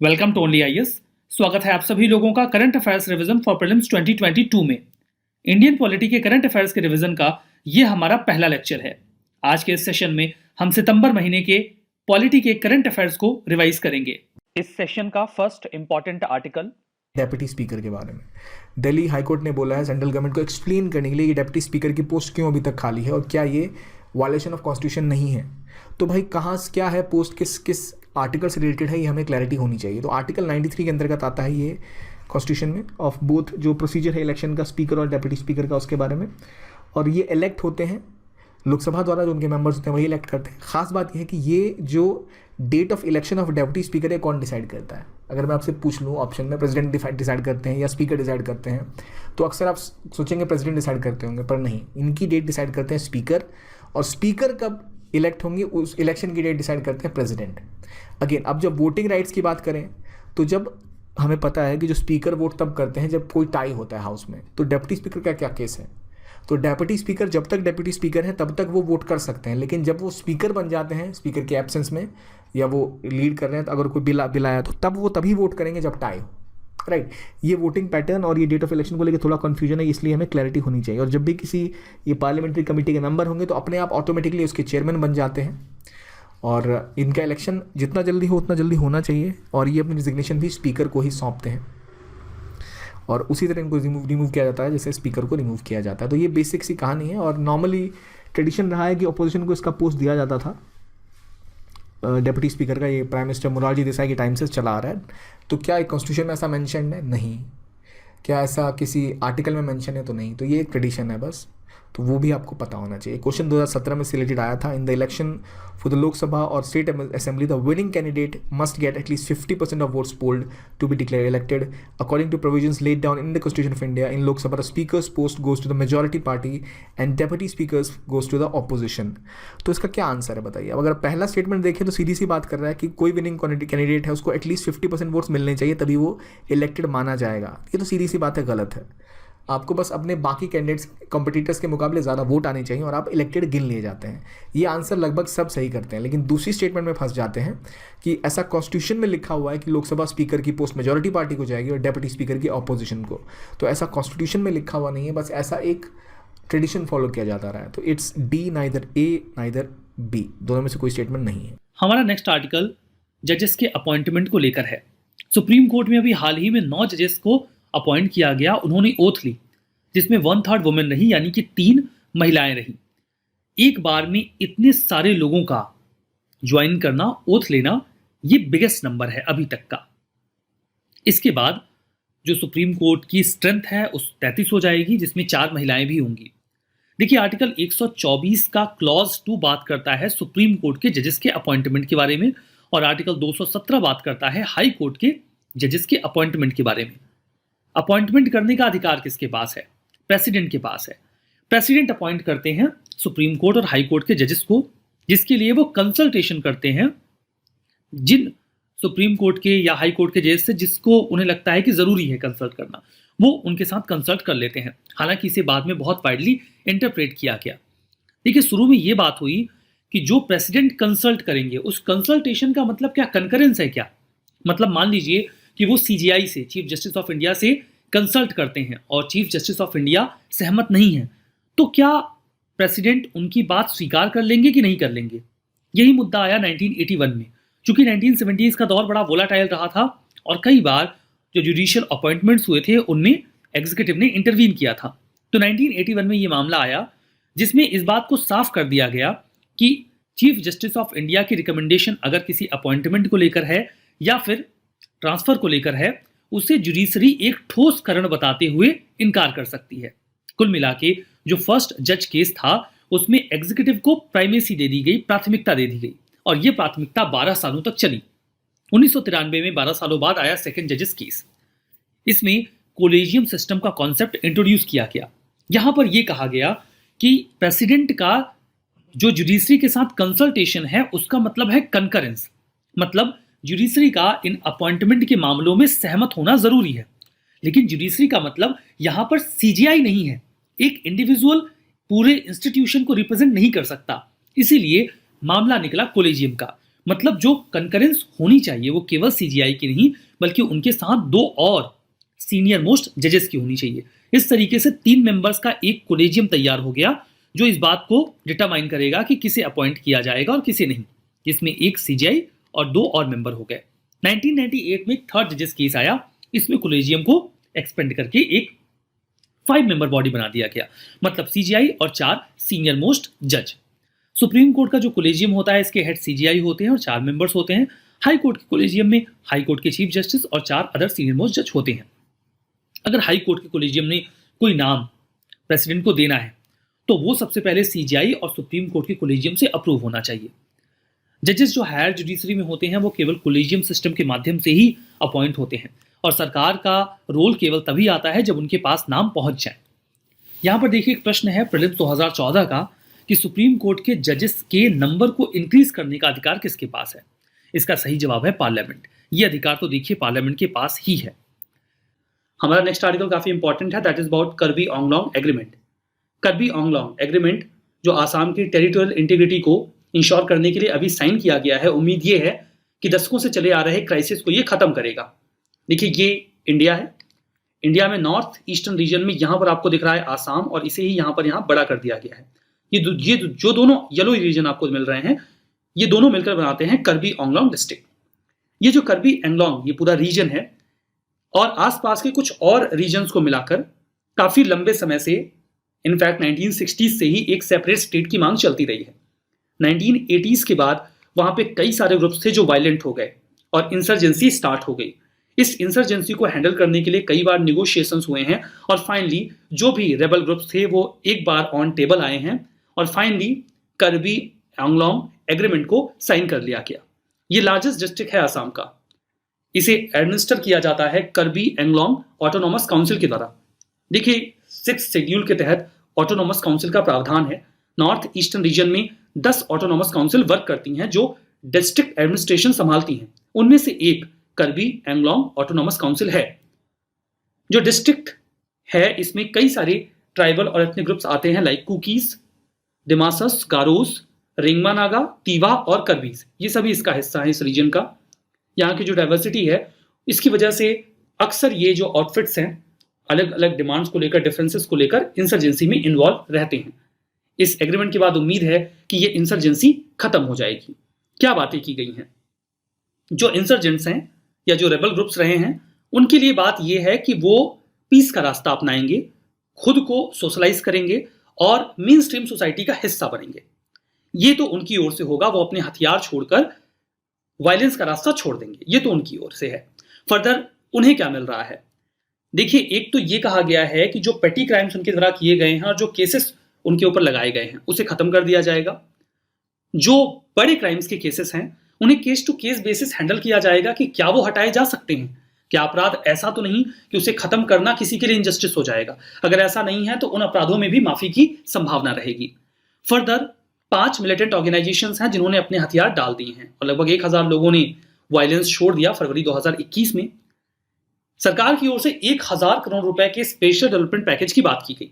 Welcome to only IAS. स्वागत है आप सभी लोगों का current affairs revision for prelims 2022 में। इंडियन पॉलिटी के करंट अफेयर्स के रिवीजन का ये हमारा पहला लेक्चर है। आज के इस सेशन में हम सितंबर महीने के पॉलिटी के करंट अफेयर्स को रिवाइज करेंगे। इस सेशन का first important article deputy speaker के बारे में दिल्ली हाईकोर्ट ने बोला है सेंट्रल गवर्नमेंट को एक्सप्लेन करने के लिए कि डेप्यूटी स्पीकर की पोस्ट क्यों अभी तक खाली है और क्या ये वायलेशन ऑफ कॉन्स्टिट्यूशन नहीं है। तो भाई कहाँ क्या है पोस्ट, किस किस आर्टिकल से रिलेटेड है, ये हमें क्लैरिटी होनी चाहिए। तो आर्टिकल 93 के अंतर्गत आता है ये कॉन्स्टिट्यूशन में ऑफ बोथ जो प्रोसीजर है इलेक्शन का स्पीकर और डेप्यूटी स्पीकर का उसके बारे में। और ये इलेक्ट होते हैं लोकसभा द्वारा, जो उनके मेंबर्स होते हैं वही इलेक्ट करते हैं। खास बात यह है कि ये जो date of election of deputy speaker है कौन डिसाइड करता है। अगर मैं आपसे पूछ लूँ ऑप्शन में प्रेसिडेंट डिसाइड करते हैं या स्पीकर डिसाइड करते हैं, तो अक्सर आप सोचेंगे प्रेसिडेंट डिसाइड करते होंगे, पर नहीं, इनकी डेट डिसाइड करते हैं स्पीकर। और स्पीकर कब इलेक्ट होंगे उस इलेक्शन की डेट डिसाइड करते हैं प्रेसिडेंट। अगेन अब जब वोटिंग राइट्स की बात करें तो जब हमें पता है कि जो स्पीकर वोट तब करते हैं जब कोई टाई होता है हाउस में। तो डेप्यूटी स्पीकर का क्या केस है? तो डेप्यूटी स्पीकर जब तक डेप्यूटी स्पीकर हैं तब तक वो वोट कर सकते हैं, लेकिन जब वो स्पीकर बन जाते हैं स्पीकर के एब्सेंस में या वो लीड कर रहे हैं, तो अगर कोई बिल आया तो तब वो तभी वोट करेंगे जब टाई हो। राइट, ये वोटिंग पैटर्न और ये डेट ऑफ इलेक्शन को लेकर थोड़ा कन्फ्यूजन है, इसलिए हमें क्लैरिटी होनी चाहिए। और जब भी किसी ये पार्लियामेंट्री कमेटी के मेंबर होंगे तो अपने आप ऑटोमेटिकली उसके चेयरमैन बन जाते हैं और इनका इलेक्शन जितना जल्दी हो उतना जल्दी होना चाहिए। और ये अपनी रिजिग्नेशन भी स्पीकर को ही सौंपते हैं और उसी तरह इनको रिमूव किया जाता है जैसे स्पीकर को रिमूव किया जाता है। तो ये बेसिक सी कहानी है और नॉर्मली ट्रेडिशन रहा है कि अपोजिशन को इसका पोस्ट दिया जाता था डेप्यूटी स्पीकर का। ये प्राइम मिनिस्टर मोरारजी देसाई के टाइम से चला आ रहा है। तो क्या एक कॉन्स्टिट्यूशन में ऐसा मेंशन है? नहीं। क्या ऐसा किसी आर्टिकल में मेंशन है? तो नहीं। तो ये एक ट्रेडिशन है बस, तो वो भी आपको पता होना चाहिए। क्वेश्चन 2017 में से रिलेटेड आया था। In the election for the Lok Sabha और state assembly the winning candidate must get at least 50% of votes polled to be declare elected according to provisions laid down in the constitution of India. In Lok Sabha the speakers post goes to the majority party and deputy speakers goes to the opposition. तो इसका क्या answer है बताइए? अब अगर पहला statement देखें तो सीधी सी बात कर रहा है कि कोई विनिंग कैंडिडेट है उसको एटलीस्ट 50% वोट्स मिलने चाहिए तभी वो इलेक्टेड माना जाएगा। ये तो सीधी सी बात है, गलत है। आपको बस अपने बाकी कैंडिडेट्स कॉम्पिटिटर्स के मुकाबले ज़्यादा वोट आने चाहिए और आप इलेक्टेड गिन लिए जाते हैं। ये आंसर लगभग सब सही करते हैं, लेकिन दूसरी स्टेटमेंट में फंस जाते हैं कि ऐसा कॉन्स्टिट्यूशन में लिखा हुआ है कि लोकसभा स्पीकर की पोस्ट मेजॉरिटी पार्टी को जाएगी और डेप्यूटी स्पीकर की ऑपोजिशन को। तो ऐसा कॉन्स्टिट्यूशन में लिखा हुआ नहीं है, बस ऐसा एक ट्रेडिशन फॉलो किया जाता रहा है। तो it's D, neither A neither be, दोनों में से कोई स्टेटमेंट नहीं है। हमारा नेक्स्ट आर्टिकल जजेस के अपॉइंटमेंट को लेकर है। सुप्रीम कोर्ट में अभी हाल ही में 9 जजेस को अपॉइंट किया गया। उन्होंने ओथ ली जिसमें 1/3 वुमेन रही, यानी कि 3 महिलाएं रही। एक बार में इतने सारे लोगों का ज्वाइन करना, ओथ लेना, ये बिगेस्ट नंबर है अभी तक का। इसके बाद जो सुप्रीम कोर्ट की स्ट्रेंथ है उस 33 हो जाएगी, जिसमें 4 महिलाएं भी होंगी। देखिए आर्टिकल 124 का क्लॉज 2 बात करता है सुप्रीम कोर्ट के जजेस के अपॉइंटमेंट के बारे में और आर्टिकल 217 बात करता है हाई कोर्ट के जजेस के अपॉइंटमेंट के बारे में। अपॉइंटमेंट करने का अधिकार किसके पास है? प्रेसिडेंट के पास है। प्रेसिडेंट अपॉइंट करते हैं सुप्रीम कोर्ट और हाई कोर्ट के जजेस को, जिसके लिए वो कंसल्टेशन करते हैं जिन सुप्रीम कोर्ट के या हाई कोर्ट के जजेस से जिसको उन्हें लगता है कि जरूरी है कंसल्ट करना, वो उनके साथ कंसल्ट कर लेते हैं। हालांकि इसे बाद में बहुत वाइडली इंटरप्रेट किया गया। देखिए शुरू में ये बात हुई कि जो प्रेसिडेंट कंसल्ट करेंगे उस कंसल्टेशन का मतलब क्या कंकरेंस है क्या? मतलब मान लीजिए कि वो सीजीआई से, चीफ जस्टिस ऑफ इंडिया से कंसल्ट करते हैं और चीफ जस्टिस ऑफ इंडिया सहमत नहीं है, तो क्या प्रेसिडेंट उनकी बात स्वीकार कर लेंगे कि नहीं कर लेंगे? यही मुद्दा आया 1981 में। चूंकि 1970s का दौर बड़ा वोलाटाइल रहा था और कई बार जो जुडिशियल अपॉइंटमेंट्स हुए थे उनमें एग्जीक्यूटिव ने इंटरवीन किया था। तो 1981 में ये मामला आया जिसमें इस बात को साफ कर दिया गया कि चीफ जस्टिस ऑफ इंडिया की रिकमेंडेशन अगर किसी अपॉइंटमेंट को लेकर है या फिर ट्रांसफर को लेकर है, उसे जुडिशरी एक ठोस कारण बताते हुए इनकार कर सकती है। कुल मिला के जो फर्स्ट जज केस था उसमें एग्जीक्यूटिव को प्राइमेसी दे दी गई, प्राथमिकता दे दी गई और यह प्राथमिकता 12 सालों तक चली। 1993 में 12 सालों बाद आया सेकंड जजेस केस। इसमें कोलेजियम सिस्टम का कॉन्सेप्ट इंट्रोड्यूस किया गया। यहां पर यह कहा गया कि प्रेसिडेंट का जो जुडिशरी के साथ कंसल्टेशन है उसका मतलब है कंकरेंस, मतलब जुडिशरी का इन अपॉइंटमेंट के मामलों में सहमत होना जरूरी है। लेकिन जुडिशरी का मतलब यहां पर सीजीआई नहीं है, एक इंडिविजुअल पूरे इंस्टीट्यूशन को रिप्रेजेंट नहीं कर सकता। इसीलिए मामला निकला कोलेजियम का। मतलब जो कंकरेंस होनी चाहिए वो केवल सीजीआई की नहीं बल्कि उनके साथ 2 और सीनियर मोस्ट जजेस की होनी चाहिए। इस तरीके से 3 मेंबर्स का एक कोलेजियम तैयार हो गया जो इस बात को डिटरमाइन करेगा कि किसे अपॉइंट किया जाएगा और किसे नहीं, जिसमें एक सीजीआई और 2 और मेंबर हो गए। 1998 में 3rd जजेस केस आया, इसमें कोलेजियम को एक्सपेंड करके एक 5 मेंबर बॉडी बना दिया गया, मतलब सीजीआई और 4 सीनियर मोस्ट जज। सुप्रीम कोर्ट का जो कोलेजियम होता है इसके हेड सीजीआई होते हैं और 4 मेंबर्स होते हैं। हाई कोर्ट के कोलेजियम में हाई कोर्ट के चीफ जस्टिस और 4 अदर सीनियर मोस्ट जज होते हैं। अगर हाई कोर्ट के कोलेजियम ने कोई नाम प्रेसिडेंट को देना है तो वो सबसे पहले सीजीआई और सुप्रीम कोर्ट के कोलेजियम से अप्रूव होना चाहिए। जजेस जो हायर जुडिशरी में होते हैं वो केवल कोलेजियम सिस्टम के माध्यम से ही अपॉइंट होते हैं और सरकार का रोल केवल तभी आता है जब उनके पास नाम पहुंच जाए। यहां पर देखिए एक प्रश्न है प्रीलिम्स 2014 का कि सुप्रीम कोर्ट के जजेस के नंबर को इंक्रीज करने का अधिकार किसके पास है। इसका सही जवाब है पार्लियामेंट। ये अधिकार तो देखिए पार्लियामेंट के पास ही है। हमारा नेक्स्ट आर्टिकल काफी इंपॉर्टेंट है, that is about Kirby Anglong agreement. Kirby Anglong agreement जो आसाम की टेरिटोरियल इंटीग्रिटी को इंश्योर करने के लिए अभी साइन किया गया है, उम्मीद ये है कि दशकों से चले आ रहे क्राइसिस को ये खत्म करेगा। देखिए ये इंडिया है, इंडिया में नॉर्थ ईस्टर्न रीजन में यहाँ पर आपको दिख रहा है आसाम और इसे ही यहाँ पर यहाँ बड़ा कर दिया गया है। ये जो दोनों येलो रीजन आपको मिल रहे हैं ये दोनों मिलकर बनाते हैं कर्बी आंगलोंग डिस्ट्रिक्ट। ये जो कर्बी आंगलोंग ये पूरा रीजन है और आसपास के कुछ और रीजन्स को मिलाकर काफी लंबे समय से इनफैक्ट 1960s से ही एक सेपरेट स्टेट की मांग चलती रही है। 1980s के बाद वहां पे कई सारे ग्रुप्स थे जो वायलेंट हो गए और इंसर्जेंसी स्टार्ट हो गई। इस इंसर्जेंसी को हैंडल करने के लिए कई बार निगोशिएशंस हुए हैं और फाइनली जो भी रेबल ग्रुप्स थे वो एक बार ऑन टेबल आए हैं और फाइनली कर्बी आंगलोंग एग्रीमेंट को साइन कर लिया गया। ये लार्जेस्ट डिस्ट्रिक्ट है आसाम का। इसे एडमिनिस्टर किया जाता है कर्बी आंगलोंग ऑटोनॉमस काउंसिल के द्वारा। देखिए 6th शेड्यूल के तहत ऑटोनॉमस काउंसिल का प्रावधान है। नॉर्थ ईस्टर्न रीजन में 10 ऑटोनॉमस काउंसिल वर्क करती हैं जो डिस्ट्रिक्ट एडमिनिस्ट्रेशन संभालती हैं। उनमें से एक कर्बी आंगलोंग ऑटोनॉमस काउंसिल है। जो डिस्ट्रिक्ट है इसमें कई सारे ट्राइबल और एथनिक ग्रुप्स आते हैं लाइक कुकीज, दिमासस, गारोस, रिंगमा नागा, तीवा और कर्बीज। ये सभी इसका हिस्सा है इस रीजन का। यहाँ की जो डाइवर्सिटी है इसकी वजह से अक्सर ये जो आउटफिट्स हैं अलग अलग डिमांड्स को लेकर, डिफरेंसेस को लेकर इंसर्जेंसी में इन्वॉल्व रहते हैं। इस एग्रीमेंट के बाद उम्मीद है कि ये इंसर्जेंसी खत्म हो जाएगी। क्या बातें की गई हैं? जो इंसर्जेंट्स हैं या जो रेबल ग्रुप्स रहे हैं उनके लिए बात यह है कि वो पीस का रास्ता अपनाएंगे, खुद को सोशलाइज करेंगे और मेन स्ट्रीम सोसाइटी का हिस्सा बनेंगे। ये तो उनकी ओर से होगा, वो अपने हथियार छोड़कर वायलेंस का रास्ता छोड़ देंगे। ये तो उनकी ओर से है। फर्दर उन्हें क्या मिल रहा है? देखिए एक तो ये कहा गया है कि जो पेटी क्राइम्स उनके द्वारा किए गए हैं और जो केसेस उनके ऊपर लगाए गए हैं उसे खत्म कर दिया जाएगा। जो बड़े क्राइम्स के केसेस हैं उन्हें case to case basis handle किया जाएगा कि क्या वो हटाए जा सकते हैं, क्या अपराध ऐसा तो नहीं कि उसे खत्म करना किसी के लिए इनजस्टिस हो जाएगा। अगर ऐसा नहीं है तो उन अपराधों में भी माफी की संभावना रहेगी। फर्दर 5 मिलिटेंट ऑर्गेनाइजेशंस हैं जिन्होंने अपने हथियार डाल दिए हैं और लगभग 1000 लोगों ने वायलेंस छोड़ दिया फरवरी 2021 में। सरकार की ओर से 1000 करोड़ रुपए के स्पेशल डेवलपमेंट पैकेज की बात की गई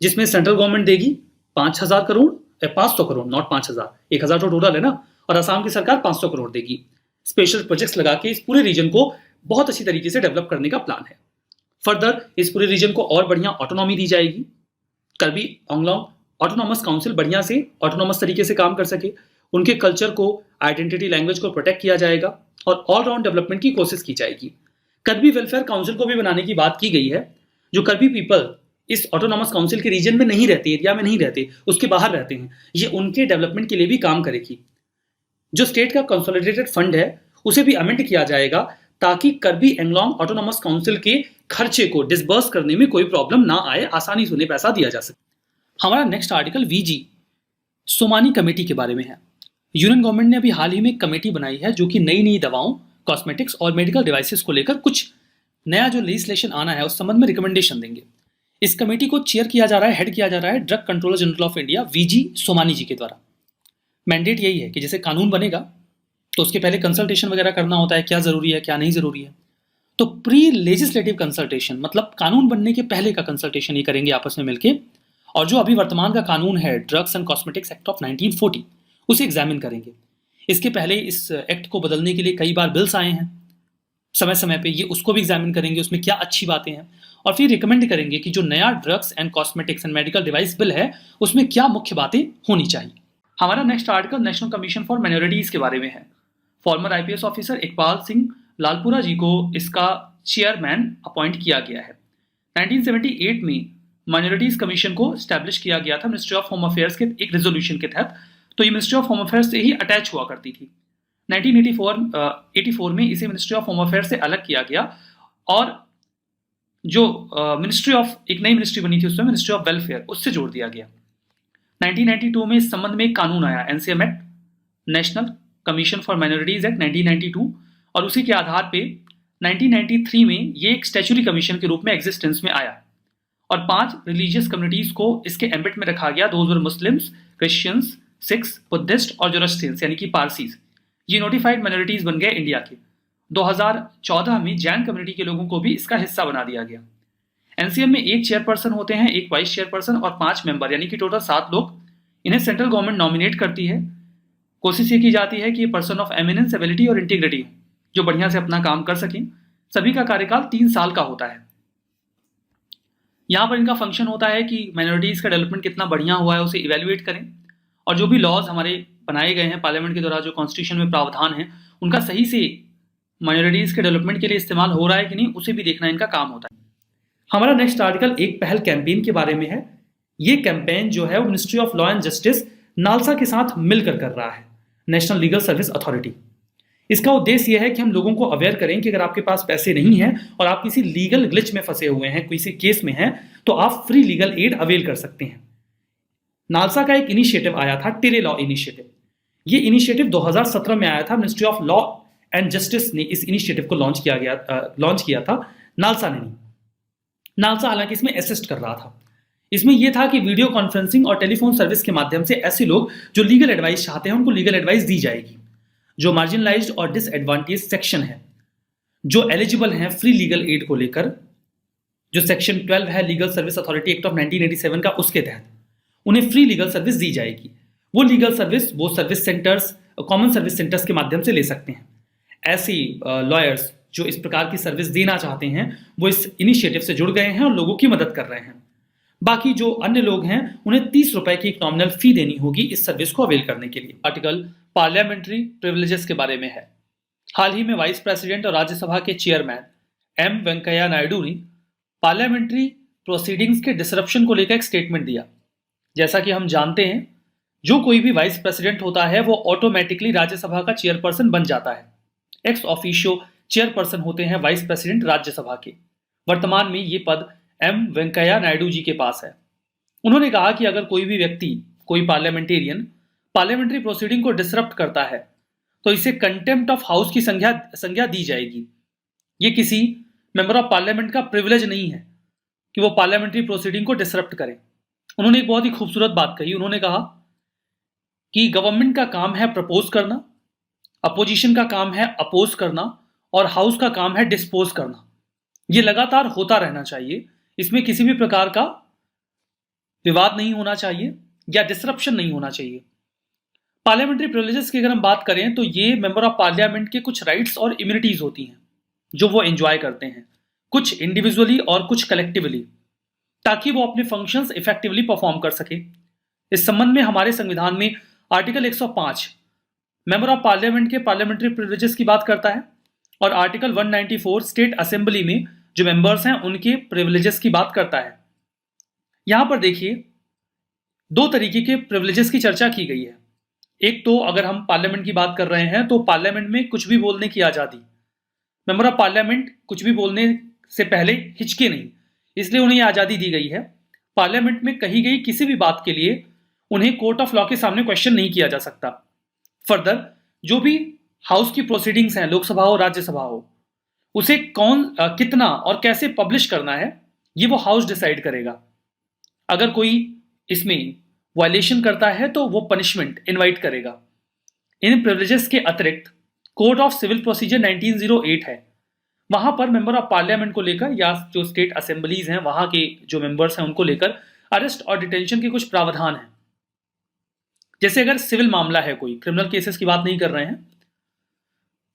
जिसमें सेंट्रल गवर्नमेंट देगी 5,000 करोड़, 500 करोड़, नॉट 5,000, 1000 तो टोटल है ना, और असम की सरकार 500 करोड़ देगी। स्पेशल प्रोजेक्ट्स लगा के इस पूरे रीजन को बहुत अच्छी तरीके से डेवलप करने का प्लान है। फर्दर इस पूरे रीजन को और बढ़िया ऑटोनॉमी दी जाएगी। कर्बी आंगलोंग ऑटोनॉमस काउंसिल बढ़िया से ऑटोनॉमस तरीके से काम कर सके, उनके कल्चर को, आइडेंटिटी, लैंग्वेज को प्रोटेक्ट किया जाएगा और ऑलराउंड डेवलपमेंट की कोशिश की जाएगी। कर्बी वेलफेयर काउंसिल को भी बनाने की बात की गई है। जो कर्बी पीपल इस ऑटोनॉमस काउंसिल के रीजन में नहीं रहते, एरिया में नहीं रहते, उसके बाहर रहते हैं, ये उनके डेवलपमेंट के लिए भी काम करेगी। जो स्टेट का कंसोलिडेटेड फंड है उसे भी अमेंड किया जाएगा ताकि कर्बी आंगलोंग ऑटोनॉमस काउंसिल के खर्चे को डिसबर्स करने में कोई प्रॉब्लम ना आए, आसानी से उन्हें पैसा दिया जा सके। हमारा next article V G Somani committee के बारे में है। यूनियन गवर्नमेंट ने अभी हाल ही में एक कमेटी बनाई है जो कि नई नई दवाओं, कॉस्मेटिक्स और मेडिकल डिवाइसेस को लेकर कुछ नया जो लेजिस्लेशन आना है उस संबंध में रिकमेंडेशन देंगे। इस कमेटी को चेयर किया जा रहा है, हेड किया जा रहा है drug controller general of India VG Somani ji के द्वारा। मैंडेट यही है कि जैसे कानून बनेगा तो उसके पहले कंसल्टेशन वगैरह करना होता है, क्या जरूरी है क्या नहीं जरूरी है। तो प्री लेजिस्लेटिव कंसल्टेशन मतलब कानून बनने के पहले का कंसल्टेशन ये करेंगे आपस में मिलके, और जो अभी वर्तमान का कानून है drugs and cosmetics act of 1940 उसे एग्जामिन करेंगे। इसके पहले इस एक्ट को बदलने के लिए कई बार बिल्स आए हैं समय समय पे, ये उसको भी एग्जामिन करेंगे, उसमें क्या अच्छी बातें हैं, और फिर रिकमेंड करेंगे कि जो नया drugs and cosmetics and medical device bill है उसमें क्या मुख्य बातें होनी चाहिए। हमारा next article national commission for minorities के बारे में है। Former IPS officer Iqbal Singh Lalpura ji को इसका चेयरमैन अपॉइंट किया गया है। 1978 में माइनॉरिटीज कमीशन को स्टैब्लिश किया गया था मिनिस्ट्री ऑफ होम अफेयर्स के एक रेजोल्यूशन के तहत, तो ये मिनिस्ट्री ऑफ होम अफेयर्स से ही अटैच हुआ करती थी। 1984 में इसे मिनिस्ट्री ऑफ होम अफेयर्स से अलग किया गया और जो मिनिस्ट्री ऑफ एक नई मिनिस्ट्री बनी थी उसमें मिनिस्ट्री ऑफ वेलफेयर, उससे जोड़ दिया गया। 1992 में इस संबंध में एक कानून आया, NCM act, national commission for minorities act 1992, और उसी के आधार पे 1993 में ये एक स्टैच्यूटरी कमीशन के रूप में एग्जिस्टेंस में आया और 5 रिलीजियस कम्युनिटीज को इसके एम्बिट में रखा गया। Those were Muslims, Christians, Sikhs, Buddhist और जोरास्ट्रियंस यानी कि पारसीज। ये नोटिफाइड माइनॉरिटीज बन गए इंडिया के। 2014 में जैन कम्युनिटी के लोगों को भी इसका हिस्सा बना दिया गया। एनसीएम में एक चेयरपर्सन होते हैं, एक वाइस चेयरपर्सन और 5 मेंबर यानी कि टोटल 7 लोग। इन्हें सेंट्रल गवर्नमेंट नॉमिनेट करती है। कोशिश ये की जाती है कि ये पर्सन ऑफ एमिनेंस, एबिलिटी और इंटीग्रिटी जो बढ़िया से अपना काम कर सकें। सभी का कार्यकाल 3 साल का होता है। यहाँ पर इनका फंक्शन होता है कि माइनॉरिटीज का डेवलपमेंट कितना बढ़िया हुआ है उसे इवेल्युएट करें और जो भी लॉज हमारे बनाए गए हैं पार्लियामेंट के द्वारा, जो कॉन्स्टिट्यूशन में प्रावधान है, उनका सही से माइनॉरिटीज के डेवलपमेंट के लिए इस्तेमाल हो रहा है कि नहीं, उसे भी देखना इनका काम होता है। हमारा नेक्स्ट आर्टिकल एक पहल कैंपेन के बारे में है। ये कैंपेन जो है वो ministry of law and justice NALSA के साथ मिलकर कर रहा है, नेशनल लीगल सर्विस अथॉरिटी। इसका उद्देश्य यह है कि हम लोगों को अवेयर करें कि अगर आपके पास पैसे नहीं हैं और आप किसी लीगल ग्लिच में फंसे हुए हैं, किसी केस में हैं, तो आप फ्री लीगल एड अवेल कर सकते हैं। नालसा का एक इनिशिएटिव आया था, टेरे लॉ इनिशिएटिव। ये इनिशिएटिव 2017 में आया था। Ministry of law and justice ने इस इनिशिएटिव को लॉन्च किया था, नालसा ने नहीं। नालसा हालांकि इसमें असिस्ट कर रहा था। इसमें यह था कि वीडियो कॉन्फ्रेंसिंग और टेलीफोन सर्विस के माध्यम से ऐसे लोग जो लीगल एडवाइस चाहते हैं उनको लीगल एडवाइस दी जाएगी। जो मार्जिनलाइज्ड और डिसएडवांटेज सेक्शन है, जो एलिजिबल हैं फ्री लीगल एड को लेकर, जो सेक्शन 12 है legal service authority act of 1987 का, उसके तहत उन्हें फ्री लीगल सर्विस दी जाएगी। वो लीगल सर्विस वो service centres, common service centres के माध्यम से ले सकते हैं। ऐसी लॉयर्स जो इस प्रकार की सर्विस देना चाहते हैं वो इस इनिशिएटिव से जुड़ गए हैं और लोगों की मदद कर रहे हैं। बाकी जो अन्य लोग हैं उन्हें 30 रुपए की एक नॉमिनल फी देनी होगी इस सर्विस को अवेल करने के लिए। आर्टिकल पार्लियामेंट्री प्रिविलेजेस के बारे में है। हाल ही में वाइस प्रेसिडेंट और राज्यसभा के चेयरमैन एम वेंकैया नायडू ने पार्लियामेंट्री प्रोसीडिंग्स के डिसरप्शन को लेकर एक स्टेटमेंट दिया। जैसा कि हम जानते हैं, जो कोई भी वाइस प्रेसिडेंट होता है वो ऑटोमेटिकली राज्यसभा का चेयरपर्सन बन जाता है। एक्स ऑफिशियो चेयरपर्सन होते हैं वाइस प्रेसिडेंट राज्यसभा के। वर्तमान में ये पद एम वेंकैया नायडू जी के पास है। उन्होंने कहा कि अगर कोई भी व्यक्ति, कोई पार्लियामेंटेरियन पार्लियामेंट्री प्रोसीडिंग को डिसरप्ट करता है तो इसे कंटेम्प्ट ऑफ हाउस की संज्ञा दी जाएगी। ये किसी मेंबर ऑफ पार्लियामेंट का प्रिविलेज नहीं है कि वो पार्लियामेंट्री प्रोसीडिंग को डिसरप्ट करें। उन्होंने एक बहुत ही खूबसूरत बात कही। उन्होंने कहा कि गवर्नमेंट का काम है प्रपोज करना, अपोजिशन का काम है अपोज करना और हाउस का काम है डिस्पोज करना। ये लगातार होता रहना चाहिए। इसमें किसी भी प्रकार का विवाद नहीं होना चाहिए या डिसरप्शन नहीं होना चाहिए। पार्लियामेंट्री प्रिविलेजेस की अगर हम बात करें तो ये मेंबर ऑफ पार्लियामेंट के कुछ राइट्स और इम्यूनिटीज होती हैं जो वो एंजॉय करते हैं, कुछ इंडिविजुअली और कुछ कलेक्टिवली, ताकि वो अपने फंक्शंस इफेक्टिवली परफॉर्म कर सके। इस संबंध में हमारे संविधान में आर्टिकल 105 मेंबर ऑफ पार्लियामेंट के पार्लियामेंट्री प्रिविलेजेस की बात करता है और आर्टिकल 194 स्टेट असेंबली में जो मेंबर्स हैं उनके प्रिविलेजेस की बात करता है। यहां पर देखिए 2 तरीके के प्रिविलेजेस की चर्चा की गई है। एक तो अगर हम पार्लियामेंट की बात कर रहे हैं तो पार्लियामेंट में कुछ भी बोलने की आज़ादी, मेंबर ऑफ पार्लियामेंट कुछ भी बोलने से पहले हिचके नहीं, इसलिए उन्हें यह आज़ादी दी गई है। पार्लियामेंट में कही गई किसी भी बात के लिए उन्हें कोर्ट ऑफ लॉ के सामने क्वेश्चन नहीं किया जा सकता। फर्दर जो भी हाउस की प्रोसीडिंग्स हैं, लोकसभा हो राज्यसभा हो, उसे कौन कितना और कैसे पब्लिश करना है ये वो हाउस डिसाइड करेगा। अगर कोई इसमें वायलेशन करता है तो वो पनिशमेंट इनवाइट करेगा। इन प्रिविलेजेस के अतिरिक्त कोड ऑफ सिविल प्रोसीजर 1908 है। वहां पर मेंबर ऑफ पार्लियामेंट को लेकर या जो स्टेट असेंबलीज हैं वहां के जो मेंबर्स हैं उनको लेकर अरेस्ट और डिटेंशन के कुछ प्रावधान हैं। जैसे अगर सिविल मामला है, कोई क्रिमिनल केसेस की बात नहीं कर रहे हैं,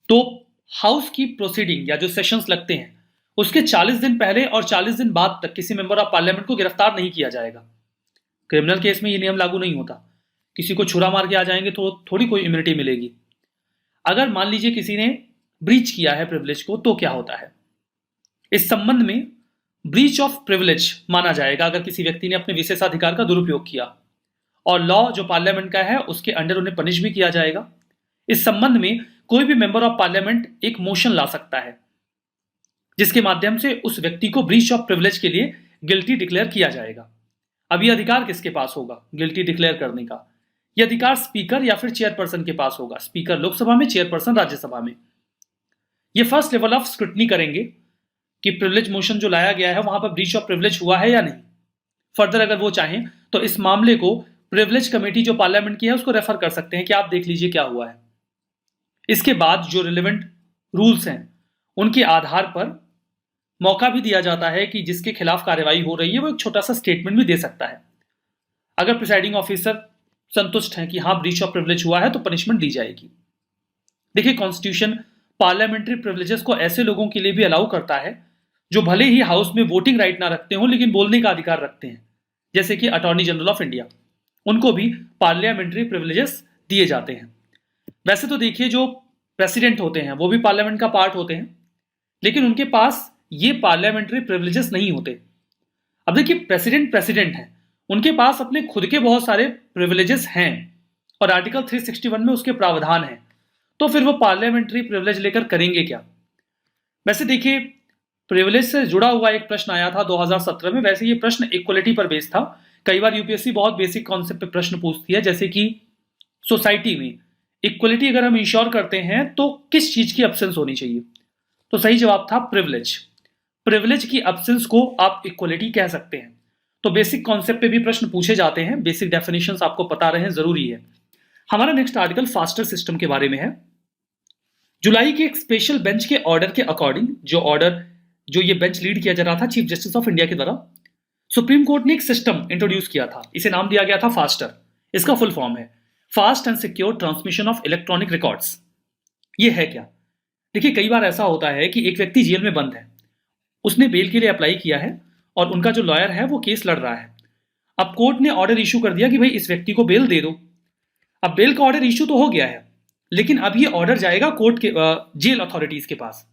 तो हाउस की प्रोसीडिंग या जो सेशंस लगते हैं उसके 40 दिन पहले और 40 दिन बाद तक किसी मेंबर ऑफ पार्लियामेंट को गिरफ्तार नहीं किया जाएगा। क्रिमिनल केस में ये नियम लागू नहीं होता। किसी को छुरा मार के आ जाएंगे तो थोड़ी कोई इम्यूनिटी मिलेगी। अगर मान लीजिए किसी ने ब्रीच किया है प्रिविलेज को, तो क्या होता है? इस संबंध में ब्रीच ऑफ प्रिविलेज माना जाएगा अगर किसी व्यक्ति ने अपने विशेषाधिकार का दुरुपयोग किया, और लॉ जो पार्लियामेंट का है उसके अंडर उन्हें पनिश भी किया जाएगा। इस संबंध में कोई भी मेंबर ऑफ पार्लियामेंट एक मोशन ला सकता है जिसके माध्यम से उस व्यक्ति को ब्रीच ऑफ प्रिविलेज के लिए गिल्टी डिक्लेयर किया जाएगा। अब यह अधिकार किसके पास होगा गिल्टी डिक्लेयर करने का? यह अधिकार स्पीकर या फिर चेयरपर्सन के पास होगा। स्पीकर लोकसभा में, चेयरपर्सन राज्यसभा में। यह फर्स्ट लेवल ऑफ स्क्रूटनी करेंगे कि प्रिविलेज मोशन जो लाया गया है वहां पर ब्रीच ऑफ प्रिविलेज हुआ है या नहीं। फर्दर अगर वो चाहें तो इस मामले को प्रिविलेज कमेटी जो पार्लियामेंट की है उसको रेफर कर सकते हैं कि आप देख लीजिए क्या हुआ है। इसके बाद जो रिलेवेंट रूल्स हैं उनके आधार पर मौका भी दिया जाता है कि जिसके खिलाफ कार्रवाई हो रही है वो एक छोटा सा स्टेटमेंट भी दे सकता है। अगर प्रिसाइडिंग ऑफिसर संतुष्ट हैं कि हाँ ब्रीच ऑफ प्रिविलेज हुआ है तो पनिशमेंट दी जाएगी। देखिए, कॉन्स्टिट्यूशन पार्लियामेंट्री प्रिविलेजेस को ऐसे लोगों के लिए भी अलाउ करता है जो भले ही हाउस में वोटिंग राइट ना रखते हो लेकिन बोलने का अधिकार रखते हैं, जैसे कि अटॉर्नी जनरल ऑफ इंडिया, उनको भी पार्लियामेंट्री प्रिविलेजेस दिए जाते हैं। वैसे तो देखिए, जो प्रेसिडेंट होते हैं वो भी पार्लियामेंट का पार्ट होते हैं, लेकिन उनके पास ये पार्लियामेंट्री प्रिविलेजेस नहीं होते। अब देखिए, प्रेसिडेंट है, उनके पास अपने खुद के बहुत सारे प्रिविलेजेस हैं और आर्टिकल 361 में उसके प्रावधान हैं, तो फिर वो पार्लियामेंट्री प्रिविलेज लेकर करेंगे क्या? वैसे देखिए, प्रिविलेज से जुड़ा हुआ एक प्रश्न आया था 2017 में। वैसे ये प्रश्न इक्वलिटी पर बेस्ड था। कई बार यूपीएससी बहुत बेसिक कॉन्सेप्ट पे प्रश्न पूछती है, जैसे कि सोसाइटी में इक्वलिटी अगर हम इंश्योर करते हैं तो किस चीज की एब्सेंस होनी चाहिए? तो सही जवाब था प्रिविलेज। प्रिविलेज की एब्सेंस को आप इक्वलिटी कह सकते हैं। तो बेसिक कॉन्सेप्ट पे भी प्रश्न पूछे जाते हैं, बेसिक डेफिनेशंस आपको पता रहे जरूरी है। हमारा नेक्स्ट आर्टिकल फास्टर सिस्टम के बारे में है। जुलाई के एक स्पेशल बेंच के ऑर्डर के अकॉर्डिंग, जो ये बेंच लीड किया जा रहा था चीफ जस्टिस ऑफ इंडिया के द्वारा, सुप्रीम कोर्ट ने एक सिस्टम इंट्रोड्यूस किया था। इसे नाम दिया गया था फास्टर। इसका फुल फॉर्म है fast and secure transmission of electronic records. ये है क्या? देखिए, कई बार ऐसा होता है कि एक व्यक्ति जेल में बंद है, उसने बेल के लिए अप्लाई किया है और उनका जो लॉयर है वो केस लड़ रहा है। अब कोर्ट ने ऑर्डर इशू कर दिया कि भाई इस व्यक्ति को बेल दे दो। अब बेल का ऑर्डर इशू तो हो गया है, लेकिन अब ये ऑर्डर जाएगा कोर्ट के जेल अथॉरिटीज के पास,